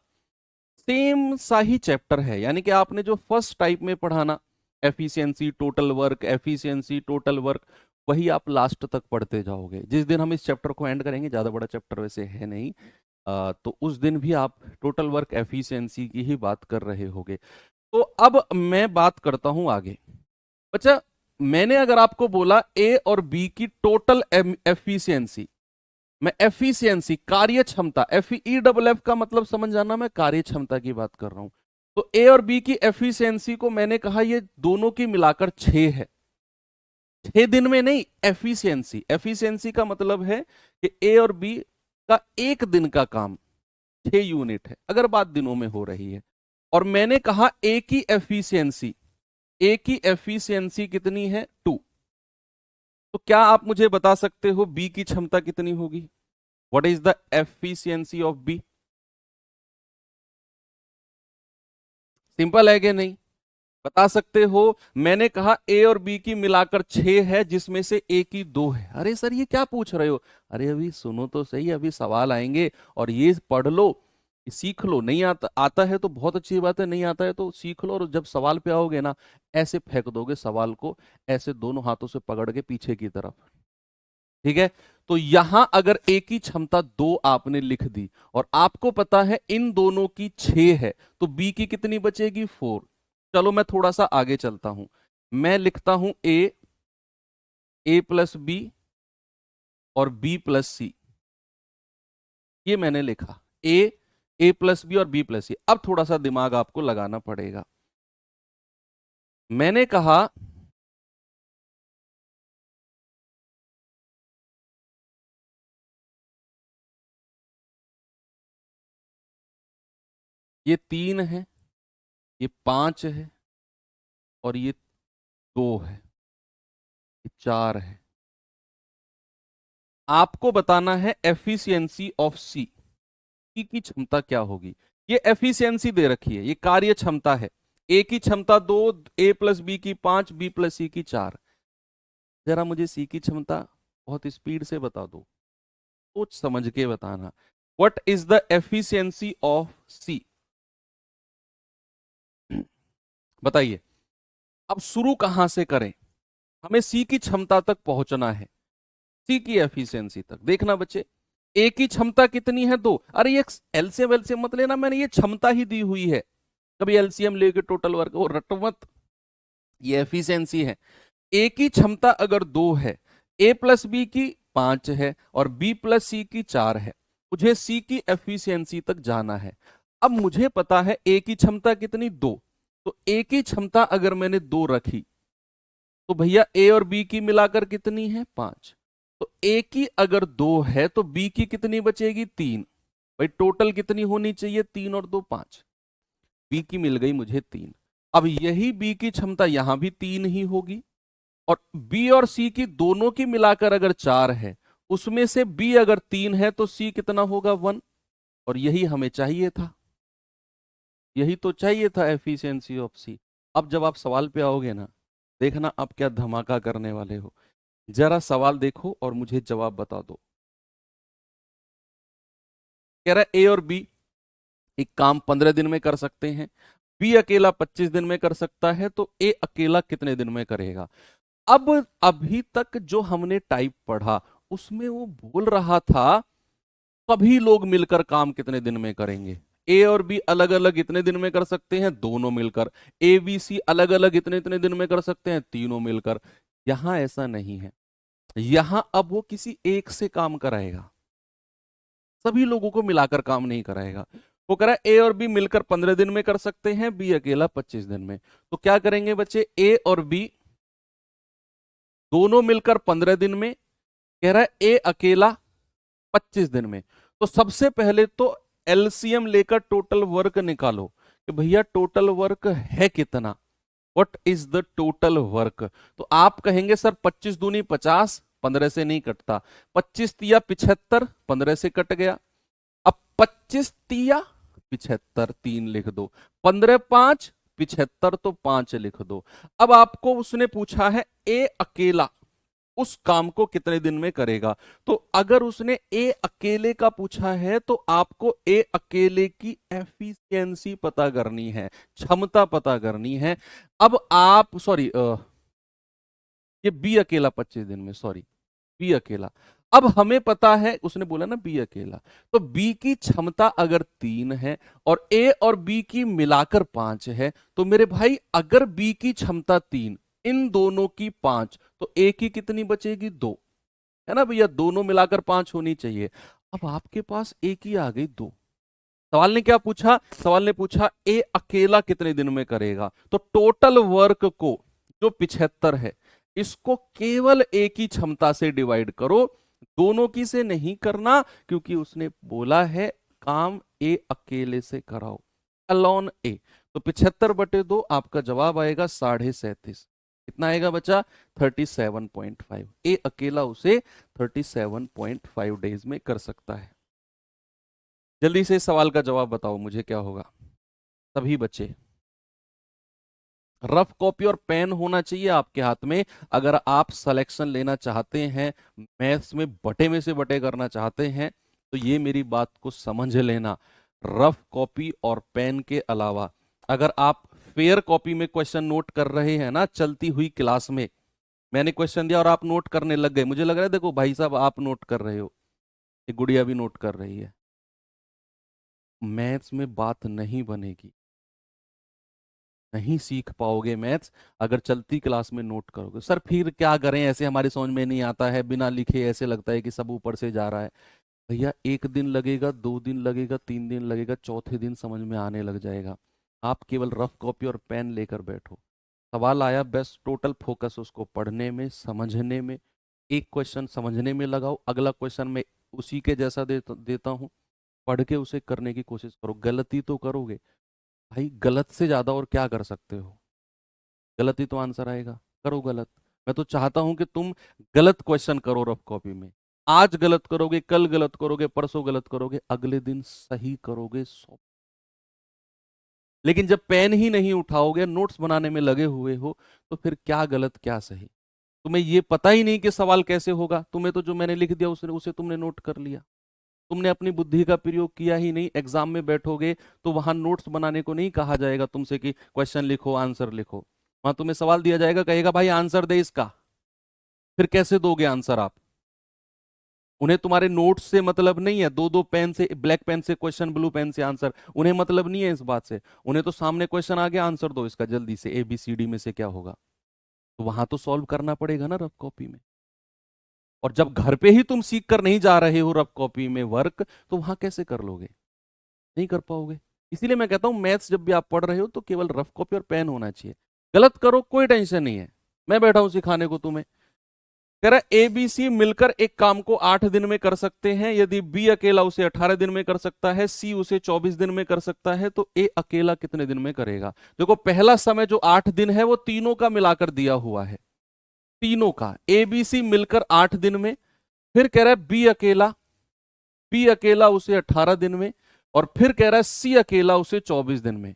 सेम सा ही चैप्टर है। यानी कि आपने जो फर्स्ट टाइप में पढ़ाना, efficiency total work, efficiency total work, वही आप लास्ट तक पढ़ते जाओगे। जिस दिन हम इस चैप्टर को एंड करेंगे, ज्यादा बड़ा चैप्टर वैसे है नहीं, तो उस दिन भी आप टोटल वर्क एफिशिएंसी की ही बात कर रहे होगे। तो अब मैं बात करता हूं आगे। अच्छा, मैंने अगर आपको बोला ए और बी की टोटल एफिशिएंसी, मैं एफिशिएंसी कार्य क्षमता, एफ का मतलब समझ जाना, मैं कार्य क्षमता की बात कर रहा हूं। तो ए और बी की एफिशिएंसी को मैंने कहा ये दोनों की मिलाकर 6 है। 6 दिन में नहीं, एफिशिएंसी, एफिशिएंसी का मतलब है कि ए और बी का एक दिन का काम 6 यूनिट है, अगर बात दिनों में हो रही है। और मैंने कहा ए की एफिशिएंसी, ए की एफिशिएंसी कितनी है, 2। तो क्या आप मुझे बता सकते हो बी की क्षमता कितनी होगी, what is the efficiency of B. Simple है कि नहीं, बता सकते हो। मैंने कहा ए और बी की मिलाकर 6 है, जिसमें से ए की 2 है। अरे सर ये क्या पूछ रहे हो, अरे अभी सुनो तो सही, अभी सवाल आएंगे और ये पढ़ लो, सीख लो। नहीं आता, आता है तो बहुत अच्छी बात है, नहीं आता है तो सीख लो, और जब सवाल पे आओगे ना, ऐसे फेंक दोगे सवाल को, ऐसे दोनों हाथों से पकड़ के पीछे की तरफ। ठीक है, तो यहां अगर ए की क्षमता 2 आपने लिख दी, और आपको पता है इन दोनों की 6 है, तो बी की कितनी बचेगी, 4। चलो मैं थोड़ा सा आगे चलता हूं, मैं लिखता हूं ए प्लस बी और बी प्लस सी। ये मैंने लिखा, ए प्लस बी और बी प्लस सी। अब थोड़ा सा दिमाग आपको लगाना पड़ेगा। मैंने कहा ये 3 है, ये 5 है, और ये 2 है, ये 4 है। आपको बताना है एफिशिएंसी ऑफ सी की क्षमता क्या होगी। ये एफिशिएंसी दे रखी है, ये कार्य क्षमता है। ए की क्षमता 2, ए प्लस बी की 5, बी प्लस सी की 4। जरा मुझे सी की क्षमता बहुत स्पीड से बता दो, सोच समझ के बताना। What is the efficiency of C, बताइए। अब शुरू कहां से करें? हमें सी की क्षमता तक पहुंचना है, सी की एफिशिएंसी तक। देखना बच्चे, ए की क्षमता कितनी है? 2। अरे ये एलसीएम एलसीएम मत लेना, मैंने ये क्षमता ही दी हुई है, कभी एलसीएम लेके टोटल वर्क वो रटो मत, ये एफिशिएंसी है। ए की क्षमता अगर 2 है, ए प्लस बी की 5 है और बी प्लस सी की 4 है, मुझे सी की एफिशिएंसी तक जाना है। अब मुझे पता है ए की क्षमता कितनी? 2। तो ए की क्षमता अगर मैंने 2 रखी तो भैया ए और बी की मिलाकर कितनी है? 5। तो ए की अगर 2 है तो बी की कितनी बचेगी? 3। भाई टोटल कितनी होनी चाहिए? 3 और 2 5। बी की मिल गई मुझे 3। अब यही बी की क्षमता यहां भी 3 ही होगी, और बी और सी की दोनों की मिलाकर अगर 4 है, उसमें से बी अगर 3 है तो सी कितना होगा? 1। और यही हमें चाहिए था, यही तो चाहिए था, एफिशिएंसी ऑफ सी। अब जब आप सवाल पे आओगे ना, देखना आप क्या धमाका करने वाले हो। जरा सवाल देखो और मुझे जवाब बता दो। कह रहा है ए और बी एक काम 15 दिन में कर सकते हैं, बी अकेला 25 दिन में कर सकता है, तो ए अकेला कितने दिन में करेगा? अब अभी तक जो हमने टाइप पढ़ा उसमें वो बोल रहा था सभी लोग मिलकर काम कितने दिन में करेंगे। ए और बी अलग अलग इतने दिन में कर सकते हैं, दोनों मिलकर। ए बी सी अलग अलग इतने इतने दिन में कर सकते हैं, तीनों मिलकर। यहां ऐसा नहीं है, यहां अब वो किसी एक से काम कराएगा, सभी लोगों को मिलाकर काम नहीं कराएगा। वो कह रहा है ए और बी मिलकर 15 दिन में कर सकते हैं, बी अकेला 25 दिन में। तो क्या करेंगे बच्चे? ए और बी दोनों मिलकर 15 दिन में, कह रहा है ए अकेला 25 दिन में। तो सबसे पहले तो एलसीएम लेकर टोटल वर्क निकालो कि भैया टोटल वर्क है कितना, what is the total work. तो आप कहेंगे सर 25 दूनी 50, 15 से नहीं कटता। 25 तिया 75, 15 से कट गया। अब 25 तिया 75, 3 लिख दो। 15 5 75, तो 5 लिख दो। अब आपको उसने पूछा है ए अकेला उस काम को कितने दिन में करेगा। तो अगर उसने ए अकेले का पूछा है तो आपको ए अकेले की एफिशिएंसी पता करनी है, क्षमता पता करनी है। अब आप सॉरी, ये बी अकेला 25 दिन में, सॉरी बी अकेला। अब हमें पता है, उसने बोला ना बी अकेला, तो बी की क्षमता अगर 3 है और ए और बी की मिलाकर 5 है, तो मेरे भाई अगर बी की क्षमता 3, इन दोनों की 5, तो ए की कितनी बचेगी? 2, है ना भैया? दोनों मिलाकर 5 होनी चाहिए। अब आपके पास ए की आ गई 2। सवाल ने क्या पूछा? सवाल ने पूछा ए अकेला कितने दिन में करेगा। तो टोटल वर्क को, जो 75 है, इसको केवल ए की क्षमता से डिवाइड करो, दोनों की से नहीं करना, क्योंकि उसने बोला है काम ए अकेले से कराओ, अलॉन ए। तो 75/2 आपका जवाब आएगा 37.5। कितना आएगा बच्चा? 37.5। ए अकेला उसे 37.5 डेज में कर सकता है। जल्दी से इस सवाल का जवाब बताओ मुझे, क्या होगा? सभी बच्चे, रफ कॉपी और पेन होना चाहिए आपके हाथ में अगर आप सिलेक्शन लेना चाहते हैं, मैथ्स में बटे में से बटे करना चाहते हैं, तो ये मेरी बात को समझ लेना। रफ कॉपी और पेन के अलावा अगर आप फेयर कॉपी में क्वेश्चन नोट कर रहे हैं ना, चलती हुई क्लास में मैंने क्वेश्चन दिया और आप नोट करने लग गए, मुझे लग रहा है देखो भाई साहब आप नोट कर रहे हो, ये गुड़िया भी नोट कर रही है, मैथ्स में बात नहीं बनेगी, नहीं सीख पाओगे मैथ्स अगर चलती क्लास में नोट करोगे। सर फिर क्या करें, ऐसे हमारी समझ में नहीं आता है, बिना लिखे ऐसे लगता है कि सब ऊपर से जा रहा है। भैया 1 दिन लगेगा, 2 दिन लगेगा, 3 दिन लगेगा, चौथे दिन समझ में आने लग जाएगा। आप केवल रफ कॉपी और पेन लेकर बैठो, सवाल आया बस टोटल फोकस उसको पढ़ने में, समझने में। एक क्वेश्चन समझने में लगाओ, अगला क्वेश्चन मैं उसी के जैसा देता हूँ, पढ़ के उसे करने की कोशिश करो। गलती तो करोगे भाई, गलत से ज्यादा और क्या कर सकते हो? गलत ही तो आंसर आएगा, करो गलत। मैं तो चाहता हूं कि तुम गलत क्वेश्चन करो रफ कॉपी में। आज गलत करोगे, कल गलत करोगे, परसों गलत करोगे, अगले दिन सही करोगे 100। लेकिन जब पेन ही नहीं उठाओगे, नोट्स बनाने में लगे हुए हो, तो फिर क्या गलत क्या सही? तुम्हें ये पता ही नहीं कि सवाल कैसे होगा, तुम्हें तो जो मैंने लिख दिया उसे तुमने नोट कर लिया, तुमने अपनी बुद्धि का प्रयोग किया ही नहीं। एग्जाम में बैठोगे तो वहां नोट्स बनाने को नहीं कहा जाएगा तुमसे कि क्वेश्चन लिखो आंसर लिखो। वहां तुम्हें सवाल दिया जाएगा, कहेगा भाई आंसर दे इसका, फिर कैसे दोगे आंसर आप? उन्हें तुम्हारे नोट्स से मतलब नहीं है, दो दो पेन से, ब्लैक पेन से क्वेश्चन, ब्लू पेन से आंसर, उन्हें मतलब नहीं है इस बात से। उन्हें तो सामने क्वेश्चन आ गया, आंसर दो इसका जल्दी से, ABCD में से क्या होगा। तो वहां तो सॉल्व करना पड़ेगा ना रफ कॉपी में। और जब घर पे ही तुम सीख कर नहीं जा रहे हो रफ कॉपी में वर्क, तो वहां कैसे कर लोगे? नहीं कर पाओगे। इसीलिए मैं कहता हूं मैथ्स जब भी आप पढ़ रहे हो तो केवल रफ कॉपी और पेन होना चाहिए। गलत करो कोई टेंशन नहीं है, मैं बैठा हूं सिखाने को तुम्हें। कह रहा ABC मिलकर एक काम को 8 दिन में कर सकते हैं, यदि B अकेला उसे 18 दिन में कर सकता है, C उसे 24 दिन में कर सकता है, तो A अकेला कितने दिन में करेगा? देखो पहला समय जो 8 दिन है वो तीनों का मिलाकर दिया हुआ है, तीनों का, ABC मिलकर 8 दिन में। फिर कह रहा है B अकेला उसे 18 दिन में, और फिर कह रहा है C अकेला उसे 24 दिन में,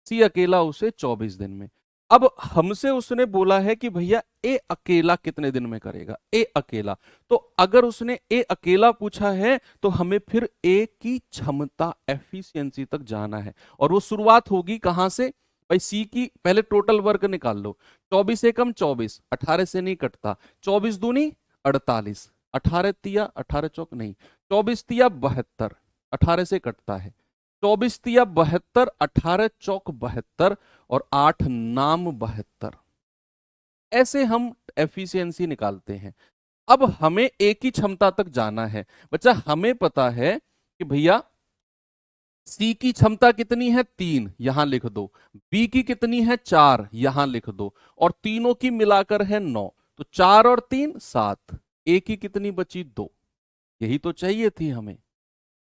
C अकेला उसे 24 दिन में। अब हमसे उसने बोला है कि भैया A अकेला कितने दिन में करेगा, A अकेला। तो अगर उसने A अकेला पूछा है तो हमें फिर A की क्षमता, एफिशिएंसी तक जाना है। और वो शुरुआत होगी कहां से भाई? C की पहले टोटल वर्क निकाल लो। 24 एकम 24, 18 से नहीं कटता, 24 दूनी 48, 18 तिया 18 चौक नहीं, 24 तिया 72, 18 से कटता है, 24 तिया 72, 18 चौक 72, और 8 नाम 72। ऐसे हम एफिशिएंसी निकालते हैं। अब हमें एक ही क्षमता तक जाना है। बच्चा हमें पता है कि भैया सी की क्षमता कितनी है 3, यहां लिख दो, बी की कितनी है 4, यहां लिख दो, और तीनों की मिलाकर है 9, तो 4 और 3 7, ए की कितनी बची 2। यही तो चाहिए थी हमें,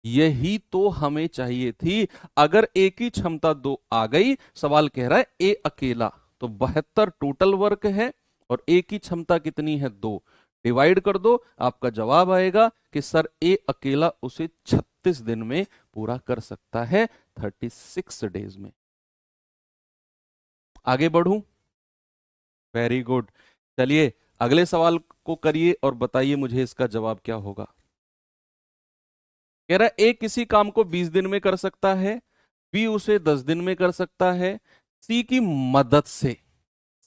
यही तो हमें चाहिए थी। अगर ए की क्षमता 2 आ गई, सवाल कह रहा है ए अकेला, तो 72 टोटल वर्क है, और ए की क्षमता कितनी है 2, डिवाइड कर दो, आपका जवाब आएगा कि सर ए अकेला उसे 36 दिन में पूरा कर सकता है, 36 डेज में। आगे बढ़ूं? Very good. चलिए अगले सवाल को करिए और बताइए मुझे इसका जवाब क्या होगा। कह रहा है ए किसी काम को 20 दिन में कर सकता है, बी उसे 10 दिन में कर सकता है, सी की मदद से,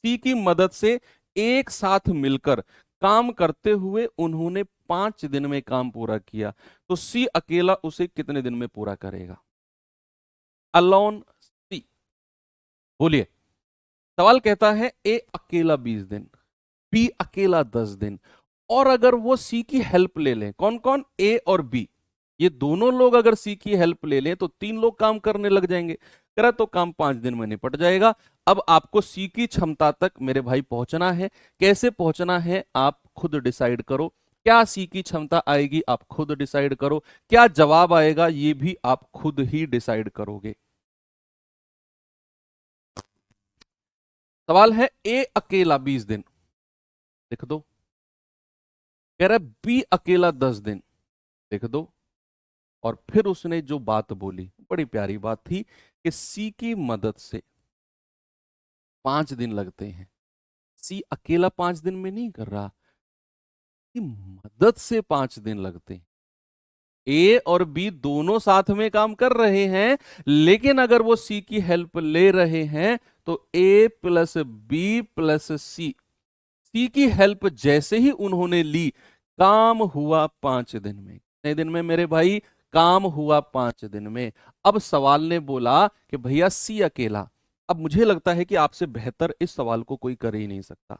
सी की मदद से एक साथ मिलकर काम करते हुए उन्होंने 5 दिन में काम पूरा किया, तो सी अकेला उसे कितने दिन में पूरा करेगा? अलोन सी, बोलिए। सवाल कहता है ए अकेला 20 दिन, बी अकेला 10 दिन, और अगर वो सी की हेल्प ले लें, कौन कौन? ए और बी, ये दोनों लोग अगर सी की हेल्प ले लें तो 3 लोग काम करने लग जाएंगे। करा तो काम 5 दिन में निपट जाएगा। अब आपको सी की क्षमता तक मेरे भाई पहुंचना है। कैसे पहुंचना है आप खुद डिसाइड करो। क्या सी की क्षमता आएगी आप खुद डिसाइड करो, क्या जवाब आएगा ये भी आप खुद ही डिसाइड करोगे। सवाल है ए अकेला 20 दिन, लिख दो। कह रहा है बी अकेला 10 दिन, लिख दो। और फिर उसने जो बात बोली बड़ी प्यारी बात थी कि सी की मदद से 5 दिन लगते हैं। सी अकेला 5 दिन में नहीं कर रहा, की मदद से 5 दिन लगते हैं। ए और बी दोनों साथ में काम कर रहे हैं, लेकिन अगर वो सी की हेल्प ले रहे हैं तो ए प्लस बी प्लस सी, सी की हेल्प जैसे ही उन्होंने ली, काम हुआ 5 दिन में। कितने दिन में मेरे भाई? काम हुआ 5 दिन में। अब सवाल ने बोला कि भैया सी अकेला। अब मुझे लगता है कि आपसे बेहतर इस सवाल को कोई कर ही नहीं सकता।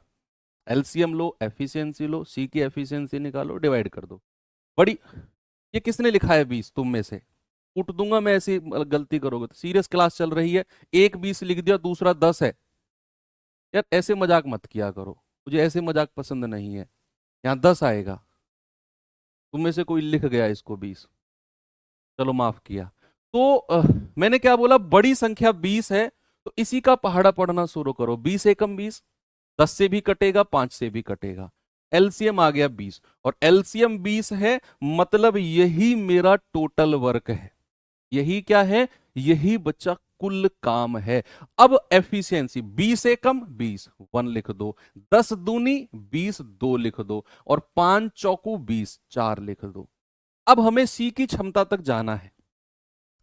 एलसीएम लो, एफिशिएंसी लो, सी की एफिशिएंसी निकालो, डिवाइड कर दो। बड़ी, ये किसने लिखा है 20 तुम में से? उठ दूंगा मैं ऐसी गलती करोगे तो। सीरियस क्लास चल रही है, एक 20 लिख दिया, दूसरा 10 है। यार ऐसे मजाक मत किया करो, मुझे ऐसे मजाक पसंद नहीं है। यहाँ 10 आएगा, तुम में से कोई लिख गया इसको 20, चलो माफ किया। तो मैंने क्या बोला, बड़ी संख्या 20 है तो इसी का पहाड़ा पढ़ना शुरू करो। 20 एकम 20, 10 से भी कटेगा, 5 से भी कटेगा, एलसीएम आ गया 20, और एलसीएम 20 है, मतलब यही मेरा टोटल वर्क है। यही क्या है? यही बच्चा कुल काम है। अब एफिशिएंसी 20 एकम 20, 1 लिख दो, 10 दूनी 20, 2 लिख दो, और 5 चौकू 20, 4 लिख दो। अब हमें सी की क्षमता तक जाना है।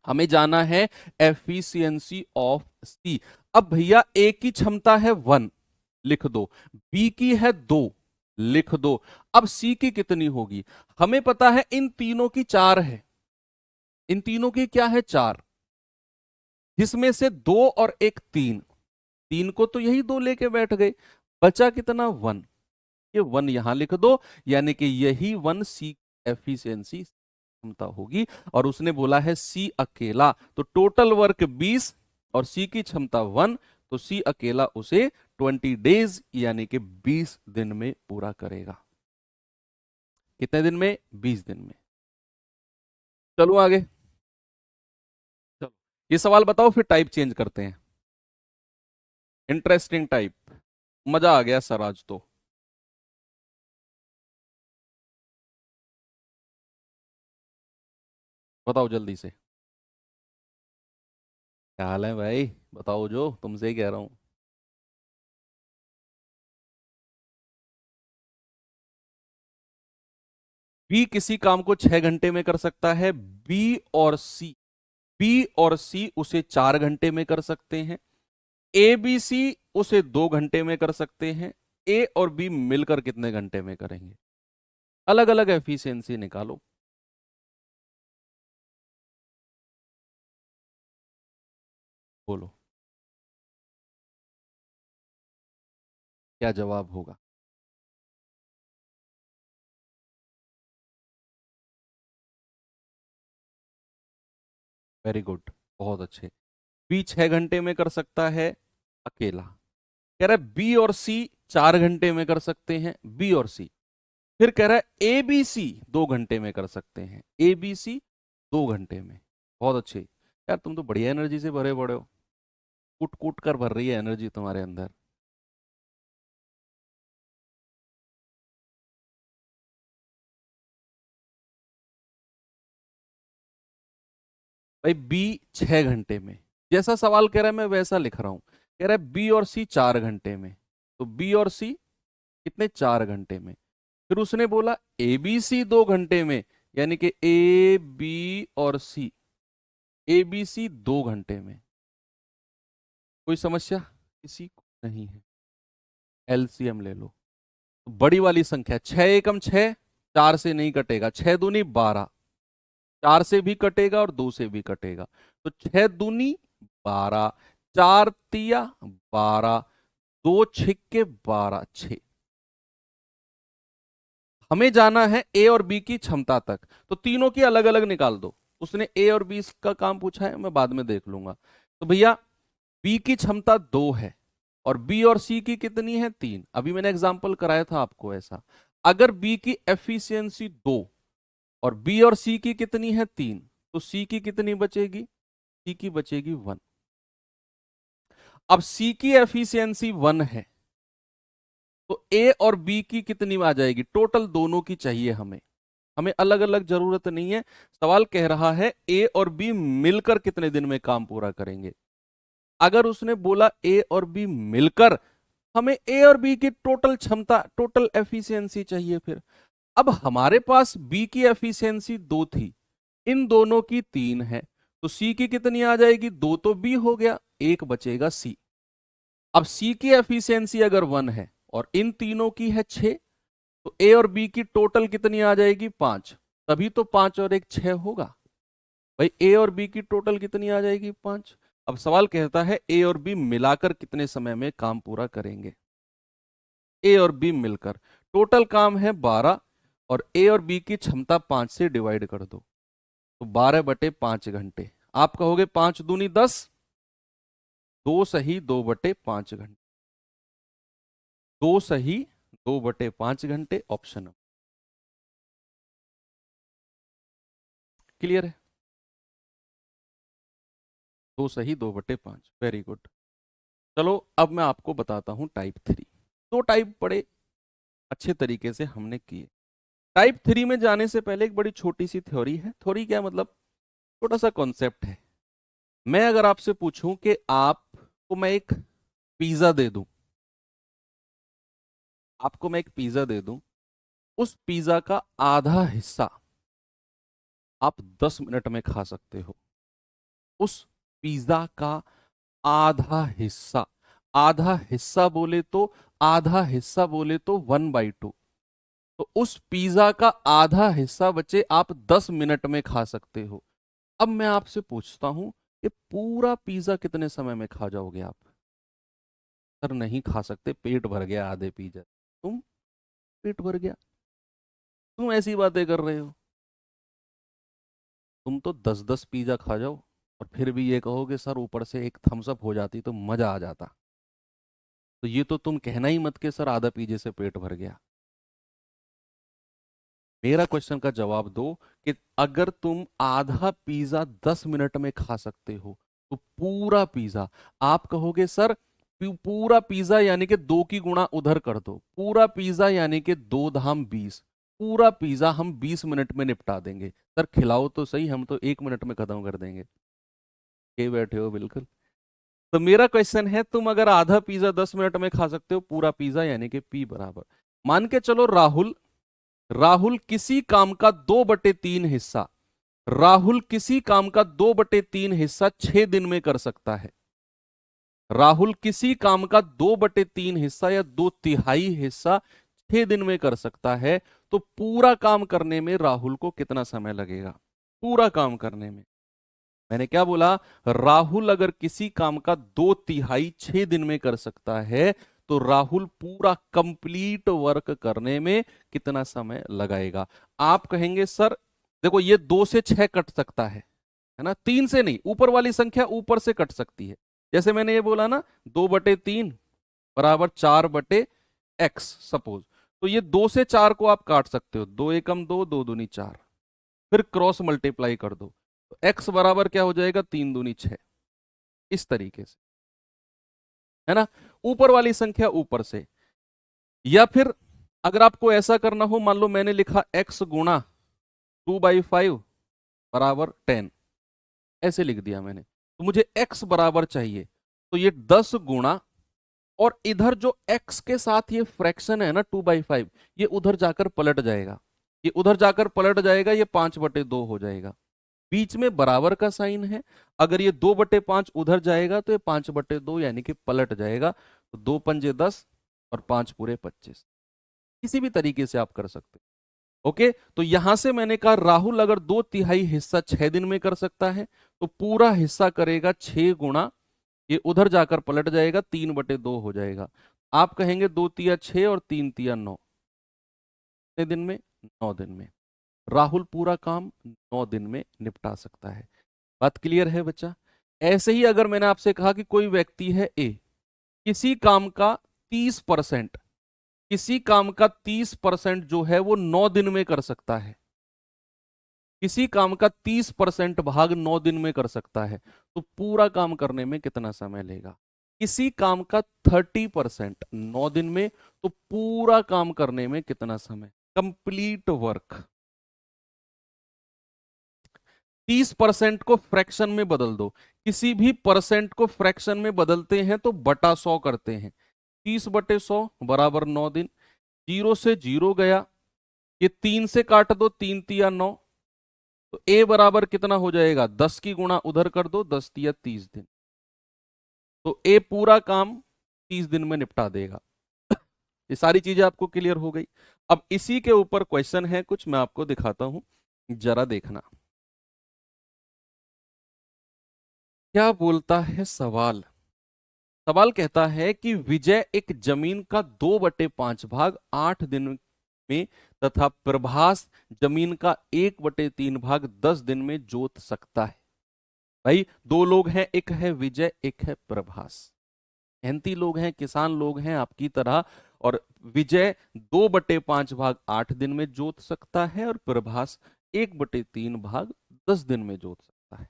हमें जाना है एफिशिएंसी ऑफ सी। अब भैया ए की क्षमता है 1, लिख दो। बी की है 2, लिख दो। अब सी की कितनी होगी? हमें पता है इन तीनों की 4 है, इन तीनों की क्या है? 4, जिसमें से 2 और एक 3। 3 को तो यही 2 लेके बैठ गए, बचा कितना? 1। ये 1 यहां लिख दो, यानी कि यही 1 सी एफिशिएंसी क्षमता होगी। और उसने बोला है सी अकेला, तो टोटल वर्क 20 और सी की क्षमता 1, तो सी अकेला उसे 20 डेज यानी कि 20 दिन में पूरा करेगा। कितने दिन में? 20 दिन में। चलो आगे। चलो ये सवाल बताओ, फिर टाइप चेंज करते हैं। इंटरेस्टिंग टाइप, मजा आ गया सर आज तो। बताओ जल्दी से। क्या हाल है भाई? बताओ, जो तुमसे ही कह रहा हूं। बी किसी काम को 6 घंटे में कर सकता है, बी और सी उसे 4 घंटे में कर सकते हैं। ए बी सी उसे 2 घंटे में कर सकते हैं। ए और बी मिलकर कितने घंटे में करेंगे? अलग अलग एफिशिएंसी निकालो। बोलो क्या जवाब होगा? वेरी गुड, बहुत अच्छे। बी 6 घंटे में कर सकता है अकेला। कह रहा है बी और सी 4 घंटे में कर सकते हैं, बी और सी। फिर कह रहा है ए बी सी 2 घंटे में कर सकते हैं, ए बी सी 2 घंटे में। बहुत अच्छे यार, तुम तो बढ़िया एनर्जी से भरे पड़े हो। कूट कूट कर भर रही है एनर्जी तुम्हारे अंदर। भाई बी 6 घंटे में, जैसा सवाल कह रहा है मैं वैसा लिख रहा हूं। कह रहा है बी और सी 4 घंटे में, तो बी और सी कितने? 4 घंटे में। फिर उसने बोला ए बी सी 2 घंटे में, यानी कि ए बी और सी, ए बी सी 2 घंटे में। कोई समस्या किसी को नहीं है? एलसीएम ले लो। तो बड़ी वाली संख्या 6 एकम 6, 4 से नहीं कटेगा, 6 दूनी 12, 4 से भी कटेगा और 2 से भी कटेगा। तो 6 दूनी 12, 4 तिया 12, 2 छिक्के 12, 6। हमें जाना है ए और बी की क्षमता तक, तो तीनों की अलग अलग निकाल दो। उसने ए और बी का काम पूछा है, मैं बाद में देख लूंगा। तो भैया बी की क्षमता 2 है और बी और सी की कितनी है? 3। अभी मैंने एग्जाम्पल कराया था आपको ऐसा। अगर बी की एफिशिएंसी 2 और बी और सी की कितनी है? 3, तो सी की कितनी बचेगी? सी की बचेगी 1। अब सी की एफिशिएंसी 1 है, तो ए और बी की कितनी आ जाएगी? टोटल दोनों की चाहिए हमें, हमें अलग अलग जरूरत नहीं है। सवाल कह रहा है ए और बी मिलकर कितने दिन में काम पूरा करेंगे। अगर उसने बोला ए और बी मिलकर, हमें ए और बी की टोटल क्षमता, टोटल एफिशिएंसी चाहिए। फिर अब हमारे पास बी की एफिशिएंसी 2 थी, इन दोनों की 3 है, तो सी की कितनी आ जाएगी? 2 तो बी हो गया, एक बचेगा सी। अब सी की एफिशिएंसी अगर 1 है और इन तीनों की है 6, तो ए और बी की टोटल कितनी आ जाएगी? 5। तभी तो 5 और 1 6 होगा। भाई ए और बी की टोटल कितनी आ जाएगी? 5। अब सवाल कहता है ए और बी मिलाकर कितने समय में काम पूरा करेंगे। ए और बी मिलकर टोटल काम है 12, और ए और बी की क्षमता 5 से डिवाइड कर दो, तो 12/5 घंटे। आप कहोगे 5 दूनी 10, 2 सही 2/5 घंटे, 2 सही 2/5 घंटे, ऑप्शन क्लियर है? 2 सही 2/5, वेरी गुड। चलो अब मैं आपको बताता हूं टाइप 3। दो टाइप बड़े अच्छे तरीके से हमने किए। टाइप 3 में जाने से पहले एक बड़ी छोटी सी थ्योरी है। थ्योरी क्या मतलब? छोटा सा कॉन्सेप्ट है। मैं अगर आपसे पूछूं कि आपको मैं एक पिज्जा दे दूं, आपको मैं एक पिज्जा दे दूं, उस पिज्जा का आधा हिस्सा आप 10 मिनट में खा सकते हो, उस पिज्जा का आधा हिस्सा, आधा हिस्सा बोले तो, आधा हिस्सा बोले तो 1/2, तो उस पिज्जा का आधा हिस्सा बच्चे आप 10 मिनट में खा सकते हो। अब मैं आपसे पूछता हूं कि पूरा पिज्जा कितने समय में खा जाओगे आप? सर नहीं खा सकते, पेट भर गया आधे पिज्जा। तुम, पेट भर गया, तुम ऐसी बातें कर रहे हो? तुम तो 10-10 पिज्जा खा जाओ और फिर भी ये कहोगे सर ऊपर से एक थम्स अप हो जाती तो मजा आ जाता। तो ये तो तुम कहना ही मत कि सर आधा पिज्जे से पेट भर गया। मेरा क्वेश्चन का जवाब दो कि अगर तुम आधा पिज्जा 10 मिनट में खा सकते हो तो पूरा पिज्जा, आप कहोगे सर पूरा पिज्जा यानी कि 2 की गुणा उधर कर दो, पूरा पिज्जा यानी कि 2 धाम 20, पूरा पिज्जा हम 20 मिनट में निपटा देंगे। सर खिलाओ तो सही, हम तो 1 मिनट में खत्म कर देंगे। के बैठे हो बिल्कुल। तो मेरा क्वेश्चन है, तुम अगर आधा पिज्जा 10 मिनट में खा सकते हो, पूरा पिज्जा यानी कि पी बराबर, मान के चलो राहुल, राहुल किसी काम का 2/3 हिस्सा, राहुल किसी काम का 2/3 हिस्सा 6 दिन में कर सकता है। राहुल किसी काम का 2/3 हिस्सा या 2/3 हिस्सा 6 दिन में कर सकता है, तो पूरा काम करने में राहुल को कितना समय लगेगा? पूरा काम करने में, मैंने क्या बोला, राहुल अगर किसी काम का 2/3 6 दिन में कर सकता है, तो राहुल पूरा कंप्लीट वर्क करने में कितना समय लगाएगा? आप कहेंगे सर देखो ये 2 से 6 कट सकता है ना, 3 से नहीं, ऊपर वाली संख्या ऊपर से कट सकती है। जैसे मैंने ये बोला ना 2/3 बराबर 4/x सपोज, तो ये 2 से 4 को आप काट सकते हो, 2 एकम 2, 2 दूनी 4, फिर क्रॉस मल्टीप्लाई कर दो, तो x बराबर क्या हो जाएगा, 3 दूनी 6, इस तरीके से, है ना, ऊपर वाली संख्या ऊपर से। या फिर अगर आपको ऐसा करना हो, मान लो मैंने लिखा x गुणा 2/5 बराबर 10, ऐसे लिख दिया मैंने, तो मुझे x बराबर चाहिए, तो ये 10 गुणा, और इधर जो x के साथ ये फ्रैक्शन है ना 2/5, ये उधर जाकर पलट जाएगा, ये उधर जाकर पलट जाएगा, ये 5/2 हो जाएगा। बीच में बराबर का साइन है, अगर ये 2/5 उधर जाएगा तो ये 5/2 यानी कि पलट जाएगा, तो 2 पंजे 10 और 5 पूरे 25, किसी भी तरीके से आप कर सकते हो। ओके, तो यहां से मैंने कहा राहुल अगर 2/3 हिस्सा 6 दिन में कर सकता है, तो पूरा हिस्सा करेगा 6 गुणा, ये उधर जाकर पलट जाएगा, 3/2 हो जाएगा। आप कहेंगे 2 तिया 6 और 3 तिया 9, कितने दिन में? 9 दिन में। राहुल पूरा काम 9 दिन में निपटा सकता है। बात क्लियर है बच्चा? ऐसे ही अगर मैंने आपसे कहा कि कोई व्यक्ति है ए, किसी काम का 30%, किसी काम का 30% जो है वो 9 दिन में कर सकता है, किसी काम का 30% भाग 9 दिन में कर सकता है, तो पूरा काम करने में कितना समय लेगा? किसी काम का 30% 9 दिन में, तो पूरा काम करने में कितना समय? Complete work. 30% को फ्रैक्शन में बदल दो, किसी भी परसेंट को फ्रैक्शन में बदलते हैं तो बटा 100 करते हैं, 30/100 बराबर 9 दिन, 0 से 0 गया, ये 3 से काट दो, 3 तिया 9, तो ए बराबर कितना हो जाएगा, 10 की गुणा उधर कर दो, 10 तिया 30 दिन, तो ए पूरा काम 30 दिन में निपटा देगा। ये सारी चीजें आपको क्लियर हो गई। अब इसी के ऊपर क्वेश्चन है कुछ, मैं आपको दिखाता हूं, जरा देखना क्या बोलता है सवाल। सवाल कहता है कि विजय एक जमीन का 2/5 भाग 8 दिन में तथा प्रभास जमीन का 1/3 भाग 10 दिन में जोत सकता है। भाई दो लोग हैं, एक है विजय, एक है प्रभास, मेहनती लोग हैं, किसान लोग हैं आपकी तरह, और विजय 2/5 भाग 8 दिन में जोत सकता है और प्रभास 1/3 भाग 10 दिन में जोत सकता है।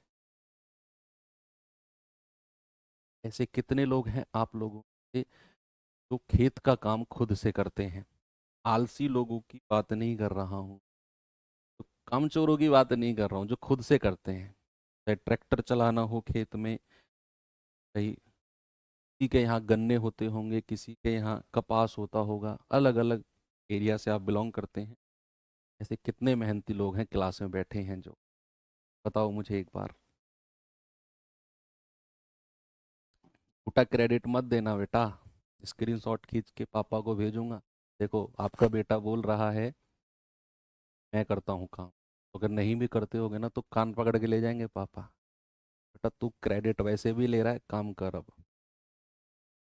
ऐसे कितने लोग हैं आप लोगों से जो खेत का काम खुद से करते हैं? आलसी लोगों की बात नहीं कर रहा हूँ, तो कामचोरों की बात नहीं कर रहा हूँ, जो खुद से करते हैं, चाहे ट्रैक्टर चलाना हो खेत में, कहीं किसी के यहाँ गन्ने होते होंगे, किसी के यहाँ कपास होता होगा, अलग अलग एरिया से आप बिलोंग करते हैं। ऐसे कितने मेहनती लोग हैं क्लास में बैठे हैं जो, बताओ मुझे एक बार। छोटा क्रेडिट मत देना बेटा, स्क्रीनशॉट खींच के पापा को भेजूंगा, देखो आपका बेटा बोल रहा है मैं करता हूँ काम, अगर नहीं भी करते होगे ना तो कान पकड़ के ले जाएंगे पापा, बेटा तू क्रेडिट वैसे भी ले रहा है, काम कर अब।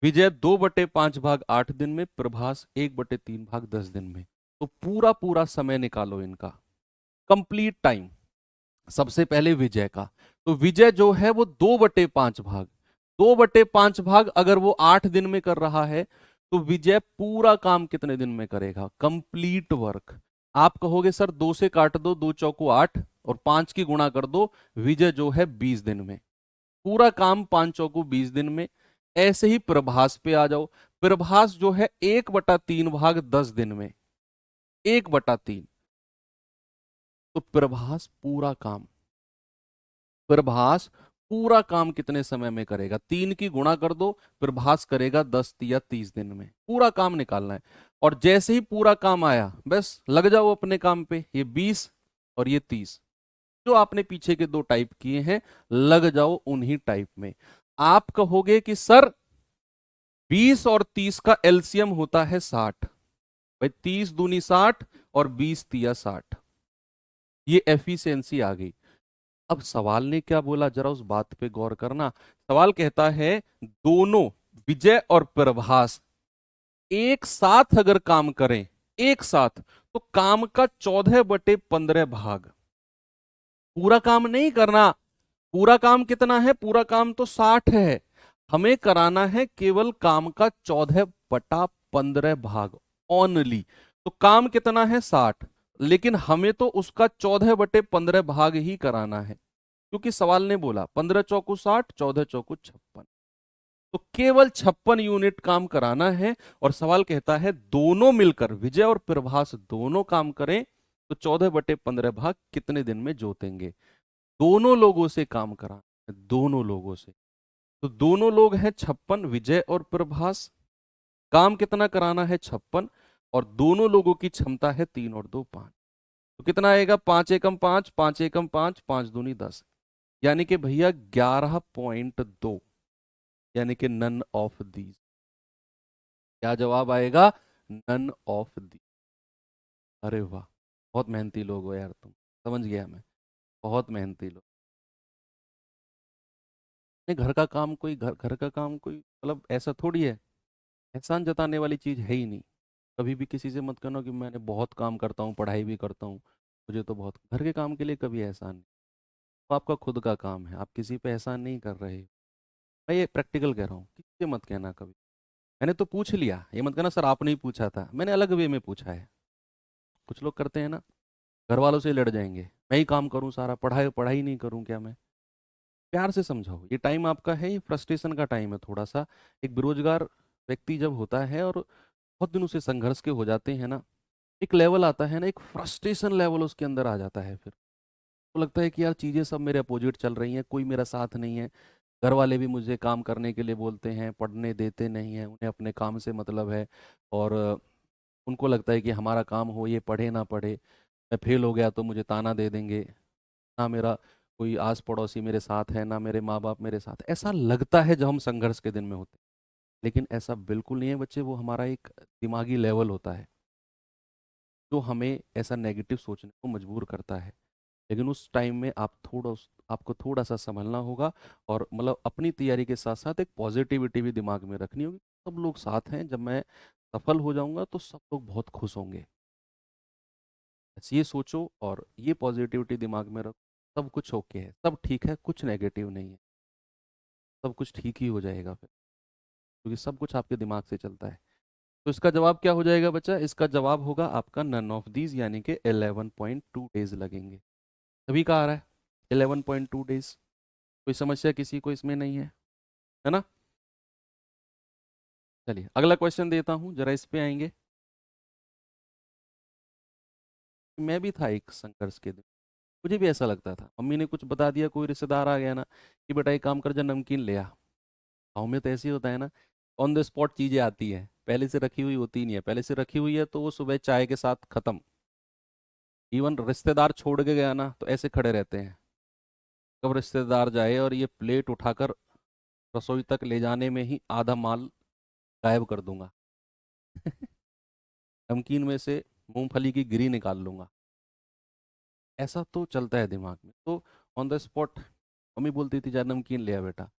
विजय 2/5 भाग 8 दिन में, प्रभास 1/3 भाग 10 दिन में। तो पूरा पूरा समय निकालो इनका, कंप्लीट टाइम। सबसे पहले विजय का, तो विजय जो है वो 2/5 भाग, 2/5 भाग अगर वो 8 दिन में कर रहा है तो विजय पूरा काम कितने दिन में करेगा, कंप्लीट वर्क। आप कहोगे सर 2 से काट दो, 2 चौको 8 और 5 की गुणा कर दो, विजय जो है 20 दिन में पूरा काम, 5 चौको 20 दिन में। ऐसे ही प्रभास पे आ जाओ, प्रभास जो है 1/3 भाग 10 दिन में, 1/3। तो प्रभास पूरा काम कितने समय में करेगा, 3 की गुणा कर दो, प्रभास करेगा 10 या 30 दिन में, पूरा काम निकालना है। और जैसे ही पूरा काम आया बस लग जाओ अपने काम पे, ये 20 और ये 30, जो आपने पीछे के 2 टाइप किए हैं लग जाओ उन्हीं टाइप में। आप कहोगे कि सर 20 और 30 का एलसीएम होता है 60, भाई 30 दूनी 60 और 20 तिया 60, ये एफिशिएंसी आ गई। अब सवाल ने क्या बोला, जरा उस बात पे गौर करना। सवाल कहता है दोनों विजय और प्रभास एक साथ अगर काम करें, एक साथ, तो काम का 14/15 भाग, पूरा काम नहीं करना। पूरा काम कितना है, पूरा काम तो 60 है, हमें कराना है केवल काम का 14/15 भाग ओनली। तो काम कितना है 60, लेकिन हमें तो उसका 14/15 भाग ही कराना है, क्योंकि सवाल ने बोला 15 चौको 60, 14 चौको 56, तो केवल 56 यूनिट काम कराना है। और सवाल कहता है दोनों मिलकर, विजय और प्रभास दोनों काम करें तो 14/15 भाग कितने दिन में जोतेंगे। दोनों लोगों से काम कराना है, दोनों लोगों से। तो दोनों लोग हैं 56, विजय और प्रभास, काम कितना कराना है 56, और दोनों लोगों की क्षमता है 3 और 2 5। तो कितना आएगा, 5 एकम 5, 5 एकम 5, 5 दूनी 10, यानी कि भैया 11.2, यानी कि नन ऑफ दीज। क्या जवाब आएगा, नन ऑफ दी। अरे वाह, बहुत मेहनती लोग हो यार तुम, समझ गया मैं, बहुत मेहनती लोग। नहीं, घर का काम कोई घर घर का काम कोई मतलब ऐसा थोड़ी है, एहसान जताने वाली चीज है ही नहीं। कभी भी किसी से मत कहना कि मैंने बहुत काम करता हूँ, पढ़ाई भी करता हूँ, मुझे तो बहुत, घर के काम के लिए कभी एहसान नहीं। वो आपका खुद का काम है, आप किसी पे एहसान नहीं कर रहे। मैं ये प्रैक्टिकल कह रहा हूँ, किसी से मत कहना कभी मैंने तो पूछ लिया, ये मत कहना सर आपने ही पूछा था, मैंने अलग वे में पूछा है। कुछ लोग करते हैं ना, घर वालों से लड़ जाएंगे, मैं ही काम करूं सारा, पढ़ाई पढ़ाई नहीं करूं क्या मैं। प्यार से समझाओ, ये टाइम आपका है, ये फ्रस्ट्रेशन का टाइम है थोड़ा सा। एक बेरोजगार व्यक्ति जब होता है और बहुत दिनों से संघर्ष के हो जाते हैं ना, एक लेवल आता है ना, एक फ्रस्ट्रेशन लेवल उसके अंदर आ जाता है। फिर तो लगता है कि यार चीज़ें सब मेरे अपोजिट चल रही हैं, कोई मेरा साथ नहीं है, घर वाले भी मुझे काम करने के लिए बोलते हैं, पढ़ने देते नहीं हैं, उन्हें अपने काम से मतलब है। और उनको लगता है कि हमारा काम हो, ये पढ़े ना पढ़े, मैं फेल हो गया तो मुझे ताना दे देंगे, ना मेरा कोई आस पड़ोसी मेरे साथ है, ना मेरे माँ बाप मेरे साथ, ऐसा लगता है जब हम संघर्ष के दिन में होते हैं। लेकिन ऐसा बिल्कुल नहीं है बच्चे, वो हमारा एक दिमागी लेवल होता है जो हमें ऐसा नेगेटिव सोचने को मजबूर करता है। लेकिन उस टाइम में आपको थोड़ा सा संभलना होगा, और मतलब अपनी तैयारी के साथ साथ एक पॉजिटिविटी भी दिमाग में रखनी होगी। सब लोग साथ हैं, जब मैं सफल हो जाऊंगा तो सब लोग बहुत खुश होंगे, बस ये सोचो और ये पॉजिटिविटी दिमाग में रखो। सब कुछ ओके है, सब ठीक है, कुछ नेगेटिव नहीं है, सब कुछ ठीक ही हो जाएगा फिर, क्योंकि सब कुछ आपके दिमाग से चलता है। तो इसका जवाब क्या हो जाएगा बच्चा, इसका जवाब होगा आपका नन ऑफ दीज, यानी कि 11.2 डेज लगेंगे। सभी का आ रहा है 11.2 डेज, कोई समस्या किसी को इसमें नहीं है ना। चलिए अगला क्वेश्चन देता हूं, जरा इस पे आएंगे। मैं भी था एक संघर्ष के दिन, मुझे भी ऐसा लगता था, मम्मी ने कुछ बता दिया, कोई रिश्तेदार आ गया ना कि बेटा एक काम कर, जा नमकीन ले आ। गाँव में तो ऐसे ही होता है ना, ऑन द स्पॉट चीजें आती हैं, पहले से रखी हुई होती नहीं है, पहले से रखी हुई है तो वो सुबह चाय के साथ खत्म। इवन रिश्तेदार छोड़ के गया ना तो ऐसे खड़े रहते हैं, कब रिश्तेदार जाए और ये प्लेट उठाकर रसोई तक ले जाने में ही आधा माल गायब कर दूंगा। नमकीन में से मूंगफली की गिरी निकाल लूंगा। ऐसा तो चलता है दिमाग में। तो ऑन द स्पॉट मम्मी बोलती थी जा नमकीन ले आ बेटा,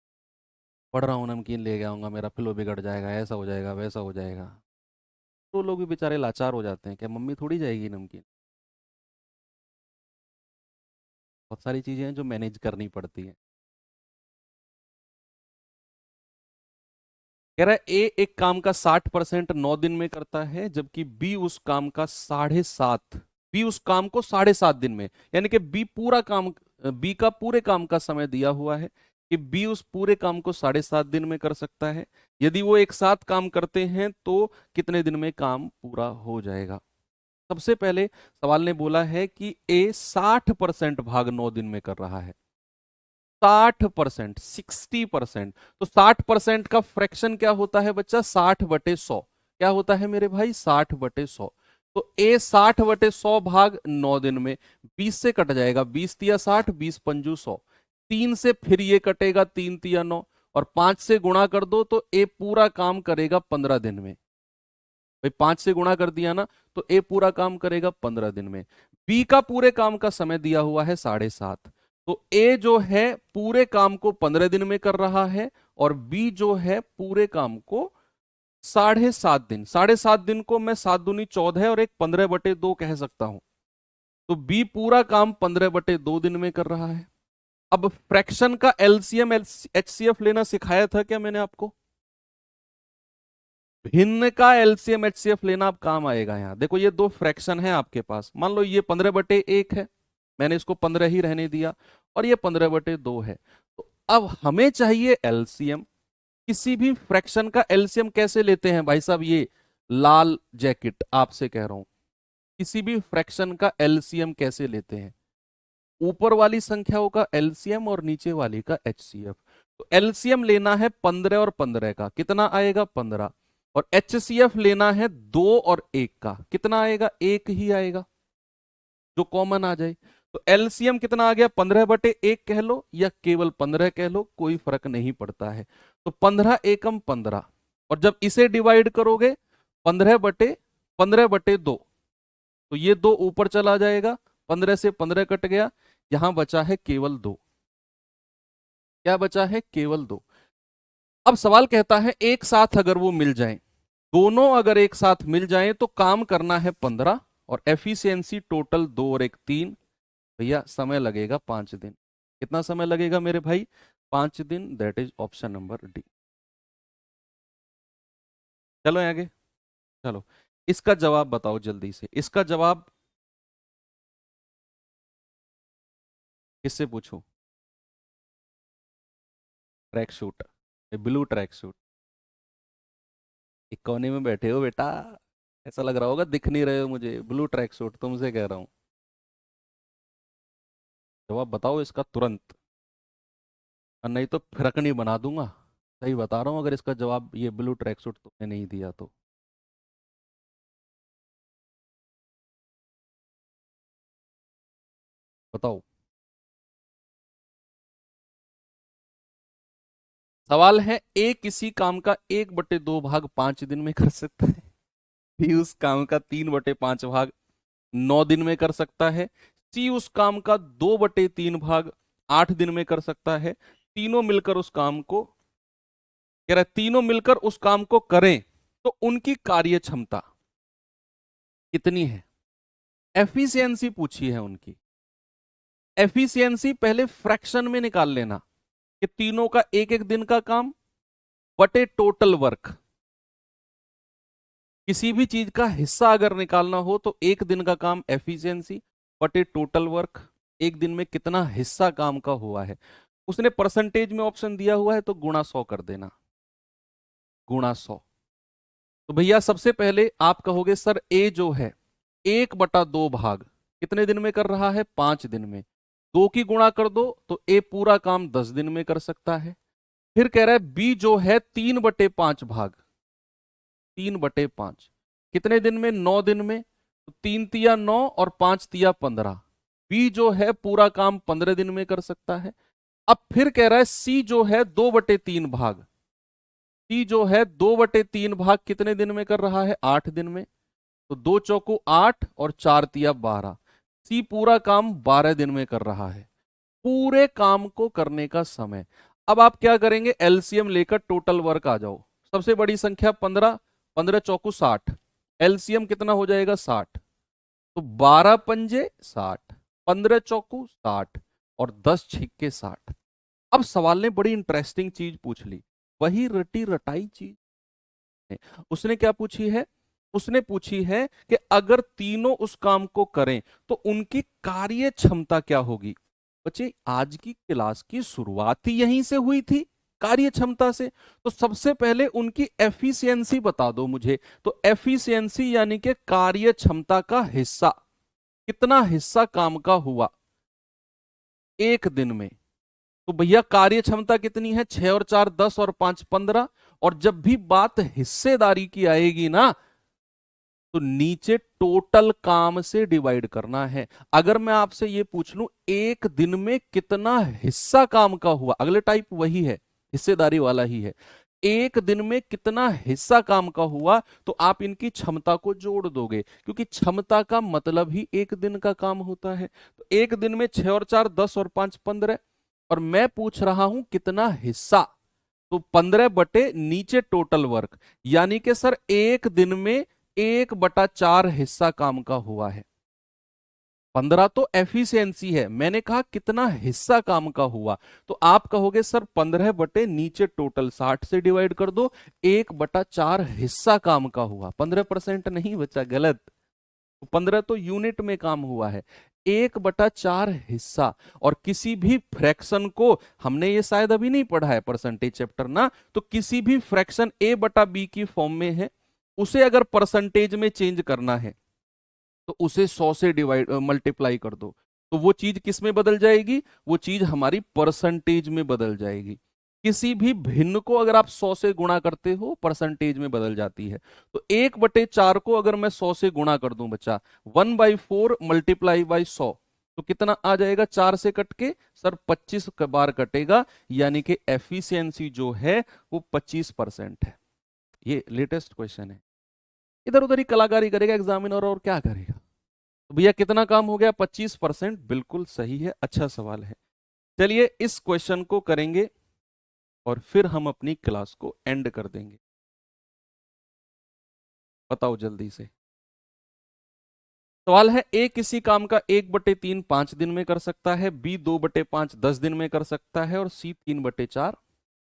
पढ़ रहा हूँ नमकीन ले आऊंगा, मेरा फ्लो बिगड़ जाएगा, ऐसा हो जाएगा वैसा हो जाएगा। तो लोग भी बेचारे लाचार हो जाते हैं, क्या मम्मी थोड़ी जाएगी नमकीन। बहुत सारी चीजें हैं जो मैनेज करनी पड़ती हैं। कह रहा है ए एक काम का 60% 9 दिन में करता है, जबकि बी उस काम का 7.5, बी उस काम को 7.5 दिन में, यानी कि बी का पूरे काम का समय दिया हुआ है कि बी उस पूरे काम को 7.5 दिन में कर सकता है। यदि वो एक साथ काम करते हैं तो कितने दिन में काम पूरा हो जाएगा। सबसे पहले सवाल ने बोला है कि ए 60% भाग 9 दिन में कर रहा है। 60%, 60%। तो 60% का फ्रैक्शन क्या होता है बच्चा? 60/100। क्या होता है मेरे भाई? 60/100। तो ए 60/100 भाग 9 दिन में 20 से कट जाएगा, 20 तिया 60, 20 पंजू 100। 3 से फिर ये कटेगा, 3 तिया 9, और 5 से गुणा कर दो तो ए पूरा काम करेगा 15 दिन में। भाई 5 से गुणा कर दिया ना, तो ए पूरा काम करेगा 15 दिन में। बी का पूरे काम का समय दिया हुआ है 7.5। तो ए जो है पूरे काम को 15 दिन में कर रहा है, और बी जो है पूरे काम को 7.5 दिन। 7.5 दिन को मैं 7 दूनी 14 और एक 15/2 कह सकता हूं। तो बी पूरा काम 15/2 दिन में कर रहा है। अब फ्रैक्शन का एलसीएम एचसीएफ लेना सिखाया था क्या मैंने आपको? भिन्न का एलसीएम एचसीएफ लेना अब काम आएगा। यहां देखो, ये दो फ्रैक्शन है आपके पास। मान लो ये 15/1 है, मैंने इसको 15 ही रहने दिया, और ये 15/2 है। तो अब हमें चाहिए एलसीएम। किसी भी फ्रैक्शन का एलसीएम कैसे लेते हैं भाई साहब? ये लाल जैकेट आपसे कह रहा हूं, किसी भी फ्रैक्शन का एलसीएम कैसे लेते हैं? ऊपर वाली संख्याओं का एलसीएम और नीचे वाली का एचसीएफ। तो एलसीएम लेना है 15 और 15 का, कितना आएगा? 15। और एचसीएफ लेना है 2 और 1 का, कितना आएगा? 1 ही आएगा, जो कॉमन आ जाए। तो एलसीएम कितना आ गया? 15/1 कह लो या केवल 15 कह लो, कोई फर्क नहीं पड़ता है। तो 15 एकम 15, और जब इसे डिवाइड करोगे 15/2, तो ये 2 ऊपर चला जाएगा, 15 से 15 कट गया, यहां बचा है केवल 2। क्या बचा है? केवल 2। अब सवाल कहता है एक साथ अगर वो मिल जाएं, दोनों अगर एक साथ मिल जाएं तो काम करना है 15, और एफिशिएंसी टोटल 2 और 1 3। भैया समय लगेगा 5 दिन। कितना समय लगेगा मेरे भाई? 5 दिन। That is option number D. चलो आगे। चलो, इसका जवाब बताओ जल्दी से। इसका जवाब किससे पूछूं? Track suit, blue track suit. एक कोने में बैठे हो बेटा, ऐसा लग रहा होगा दिख नहीं रहे हो मुझे। ब्लू ट्रैक सूट, तुमसे कह रहा हूं। जवाब बताओ इसका तुरंत, और नहीं तो फिरकनी बना दूंगा। सही बता रहा हूं, अगर इसका जवाब ये ब्लू ट्रैक सूट तुमने नहीं दिया तो। बताओ। सवाल है, ए किसी काम का 1/2 भाग 5 दिन में कर सकता है, बी उस काम का 3/5 भाग 9 दिन में कर सकता है, सी उस काम का 2/3 भाग 8 दिन में कर सकता है। तीनों मिलकर उस काम को, कह रहा है तीनों मिलकर उस काम को करें तो उनकी कार्य क्षमता कितनी है? एफिशिएंसी पूछी है उनकी। एफिशिएंसी पहले फ्रैक्शन में निकाल लेना कि तीनों का एक एक दिन का काम बटे टोटल वर्क। किसी भी चीज का हिस्सा अगर निकालना हो तो एक दिन का काम एफिशिएंसी बटे टोटल वर्क, एक दिन में कितना हिस्सा काम का हुआ है। उसने परसेंटेज में ऑप्शन दिया हुआ है तो गुणा 100 कर देना, गुणा 100। तो भैया सबसे पहले आप कहोगे सर ए जो है 1/2 भाग कितने दिन में कर रहा है? 5 दिन में। 2 की गुणा कर दो तो ए पूरा काम 10 दिन में कर सकता है। फिर कह रहा है बी जो है 3/5 भाग, 3/5 कितने दिन में? 9 दिन में। तो 3 तिया 9 और 5 तिया 15। बी जो है पूरा काम 15 दिन में कर सकता है। अब फिर कह रहा है सी जो है 2/3 भाग, सी जो है 2/3 भाग कितने दिन में कर रहा है? 8 दिन में। तो 2 चौको 8 और 4 तिया 12। सी पूरा काम 12 दिन में कर रहा है। पूरे काम को करने का समय। अब आप क्या करेंगे? एलसीएम लेकर टोटल वर्क आ जाओ। सबसे बड़ी संख्या 15, 15 चौको 60, एलसीएम कितना हो जाएगा? 60। तो 12 पंजे 60, 15 चौको 60 और 10 छिक्के 60। अब सवाल ने बड़ी इंटरेस्टिंग चीज पूछ ली, वही रटी रटाई चीज है। उसने क्या पूछी है? उसने पूछी है कि अगर तीनों उस काम को करें तो उनकी कार्य क्षमता क्या होगी। बच्चे, आज की क्लास की शुरुआत ही यहीं से हुई थी, कार्य क्षमता से। तो सबसे पहले उनकी एफिशिएंसी बता दो मुझे। तो एफिशिएंसी यानी कि कार्य क्षमता का हिस्सा, कितना हिस्सा काम का हुआ एक दिन में। तो भैया कार्य क्षमता कितनी है? 6 और 4 10 और 5 15। और जब भी बात हिस्सेदारी की आएगी ना, तो नीचे टोटल काम से डिवाइड करना है। अगर मैं आपसे ये पूछ लूं एक दिन में कितना हिस्सा काम का हुआ, अगले टाइप वही है, हिस्सेदारी वाला ही है। एक दिन में कितना हिस्सा काम का हुआ, तो आप इनकी क्षमता को जोड़ दोगे, क्योंकि क्षमता का मतलब ही एक दिन का काम होता है। तो एक दिन में 6 और 4 10 और 5 15। और मैं पूछ रहा हूं कितना हिस्सा, तो 15 बटे नीचे टोटल वर्क, यानी कि सर एक दिन में 1/4 हिस्सा काम का हुआ है। 15 तो एफिशिएंसी है, मैंने कहा कितना हिस्सा काम का हुआ। तो आप कहोगे सर 15 बटे नीचे टोटल 60 से डिवाइड कर दो, 1/4 हिस्सा काम का हुआ। 15% नहीं बचा, गलत। 15 तो यूनिट में काम हुआ है, 1/4 हिस्सा। और किसी भी फ्रैक्शन को, हमने ये शायद अभी नहीं पढ़ा है परसेंटेज चैप्टर ना, तो किसी भी फ्रैक्शन a/b की फॉर्म में है, उसे अगर परसेंटेज में चेंज करना है तो उसे 100 से डिवाइड मल्टीप्लाई कर दो, तो वो चीज किस में बदल जाएगी? वो चीज हमारी परसेंटेज में बदल जाएगी। किसी भी भिन्न को अगर आप 100 से गुणा करते हो, परसेंटेज में बदल जाती है। तो 1/4 को अगर मैं 100 से गुणा कर दूं बच्चा, 1/4 मल्टीप्लाई बाई 100, तो कितना आ जाएगा? 4 से कट के सर 25 बार कटेगा, यानी कि एफिशिएंसी जो है वो 25% है। ये लेटेस्ट क्वेश्चन है। इधर उधर ही कलाकारी करेगा एग्जामिनर, और क्या करेगा। तो भैया कितना काम हो गया? 25%। बिल्कुल सही है, अच्छा सवाल है। चलिए इस क्वेश्चन को करेंगे और फिर हम अपनी क्लास को एंड कर देंगे। बताओ जल्दी से। सवाल है, ए किसी काम का 1/3 5 दिन में कर सकता है, बी 2/5 10 दिन में कर सकता है, और सी 3/4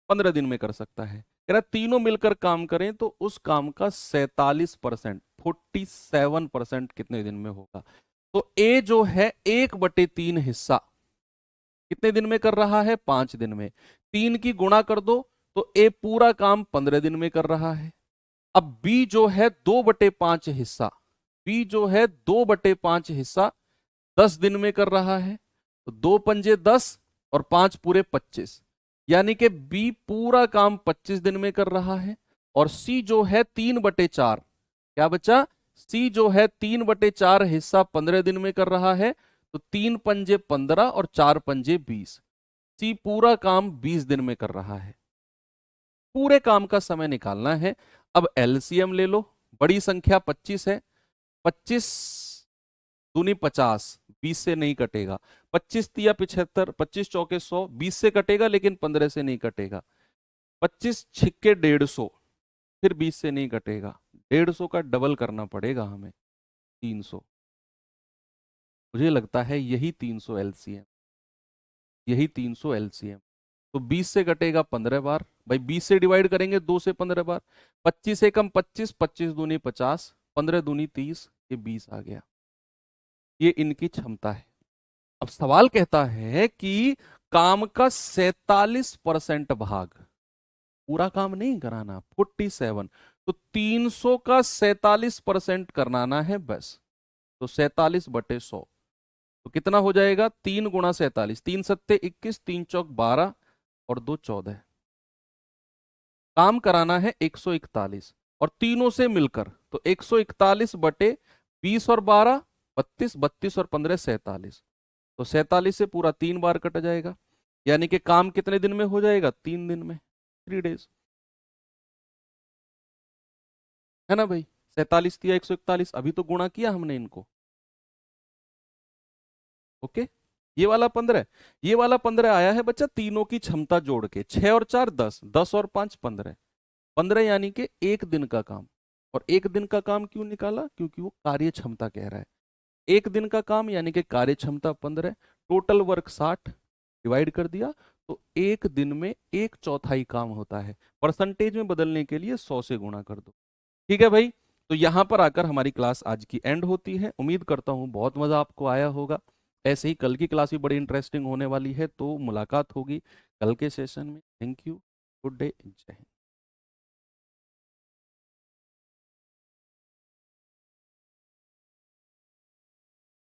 15 दिन में कर सकता है। कह रहा तीनों मिलकर काम करें तो उस काम का 47%, 47% कितने दिन में होगा। तो ए जो है 1/3 हिस्सा कितने दिन में कर रहा है? 5 दिन में। 3 की गुणा कर दो, तो ए पूरा काम 15 दिन में कर रहा है। अब बी जो है 2/5 हिस्सा, बी जो है 2/5 हिस्सा 10 दिन में कर रहा है। तो 2 पंजे 10 और 5 पूरे 25, यानी कि बी पूरा काम 25 दिन में कर रहा है। और सी जो है 3/4, क्या बचा? सी जो है 3/4 हिस्सा 15 दिन में कर रहा है। तो 3 पंजे 15 और 4 पंजे 20, सी पूरा काम 20 दिन में कर रहा है। पूरे काम का समय निकालना है। अब एलसीएम ले लो, बड़ी संख्या 25 है, 25 दूनी 50, 20 से नहीं कटेगा। 25 तिया 75, 25 चौके 100, 20 से कटेगा लेकिन 15 से नहीं कटेगा। 25 छिक्के 150, फिर 20 से नहीं कटेगा। 150 का डबल करना पड़ेगा हमें, 300। मुझे लगता है यही 300 एलसीएम, यही 300 एलसीएम। तो 20 से कटेगा 15 बार, भाई 20 से डिवाइड करेंगे 2 से 15 बार। 25 से कम 25, 25 दूनी 50, 15 दूनी 30, ये 20 आ गया। ये इनकी क्षमता है। अब सवाल कहता है कि काम का 47% भाग, पूरा काम नहीं कराना, 47, तो 300 का 47% कराना है बस। तो 47/100, तो कितना हो जाएगा? 3 गुणा 47, 3 सत्ते 21, 3 चौक 12 और 2 14। काम कराना है 141, और तीनों से मिलकर, तो 141/20 और 12 32, 32 और 15 47। तो 47 से पूरा 3 बार कट जाएगा। यानी कि काम कितने दिन में हो जाएगा? 3 दिन में, 3 days, है ना भाई? 47 दिया 141, अभी तो गुणा किया हमने इनको। ओके, ये वाला 15, ये वाला 15 आया है बच्चा तीनों की क्षमता जोड़ के, 6 और 4 10, 10 और 5 15, 15 यानी कि एक दिन का काम। और एक दिन का काम क्यों निकाला? क्योंकि वो कार्य क्षमता कह रहा है। एक दिन का काम यानी कि कार्य क्षमता 15, टोटल वर्क 60, डिवाइड कर दिया, तो एक दिन में 1/4 काम होता है। परसेंटेज में बदलने के लिए 100 से गुणा कर दो। ठीक है भाई, तो यहां पर आकर हमारी क्लास आज की एंड होती है। उम्मीद करता हूं बहुत मजा आपको आया होगा। ऐसे ही कल की क्लास भी बड़ी इंटरेस्टिंग होने वाली है, तो मुलाकात होगी कल के सेशन में। थैंक यू, गुड डे, जय हिंद।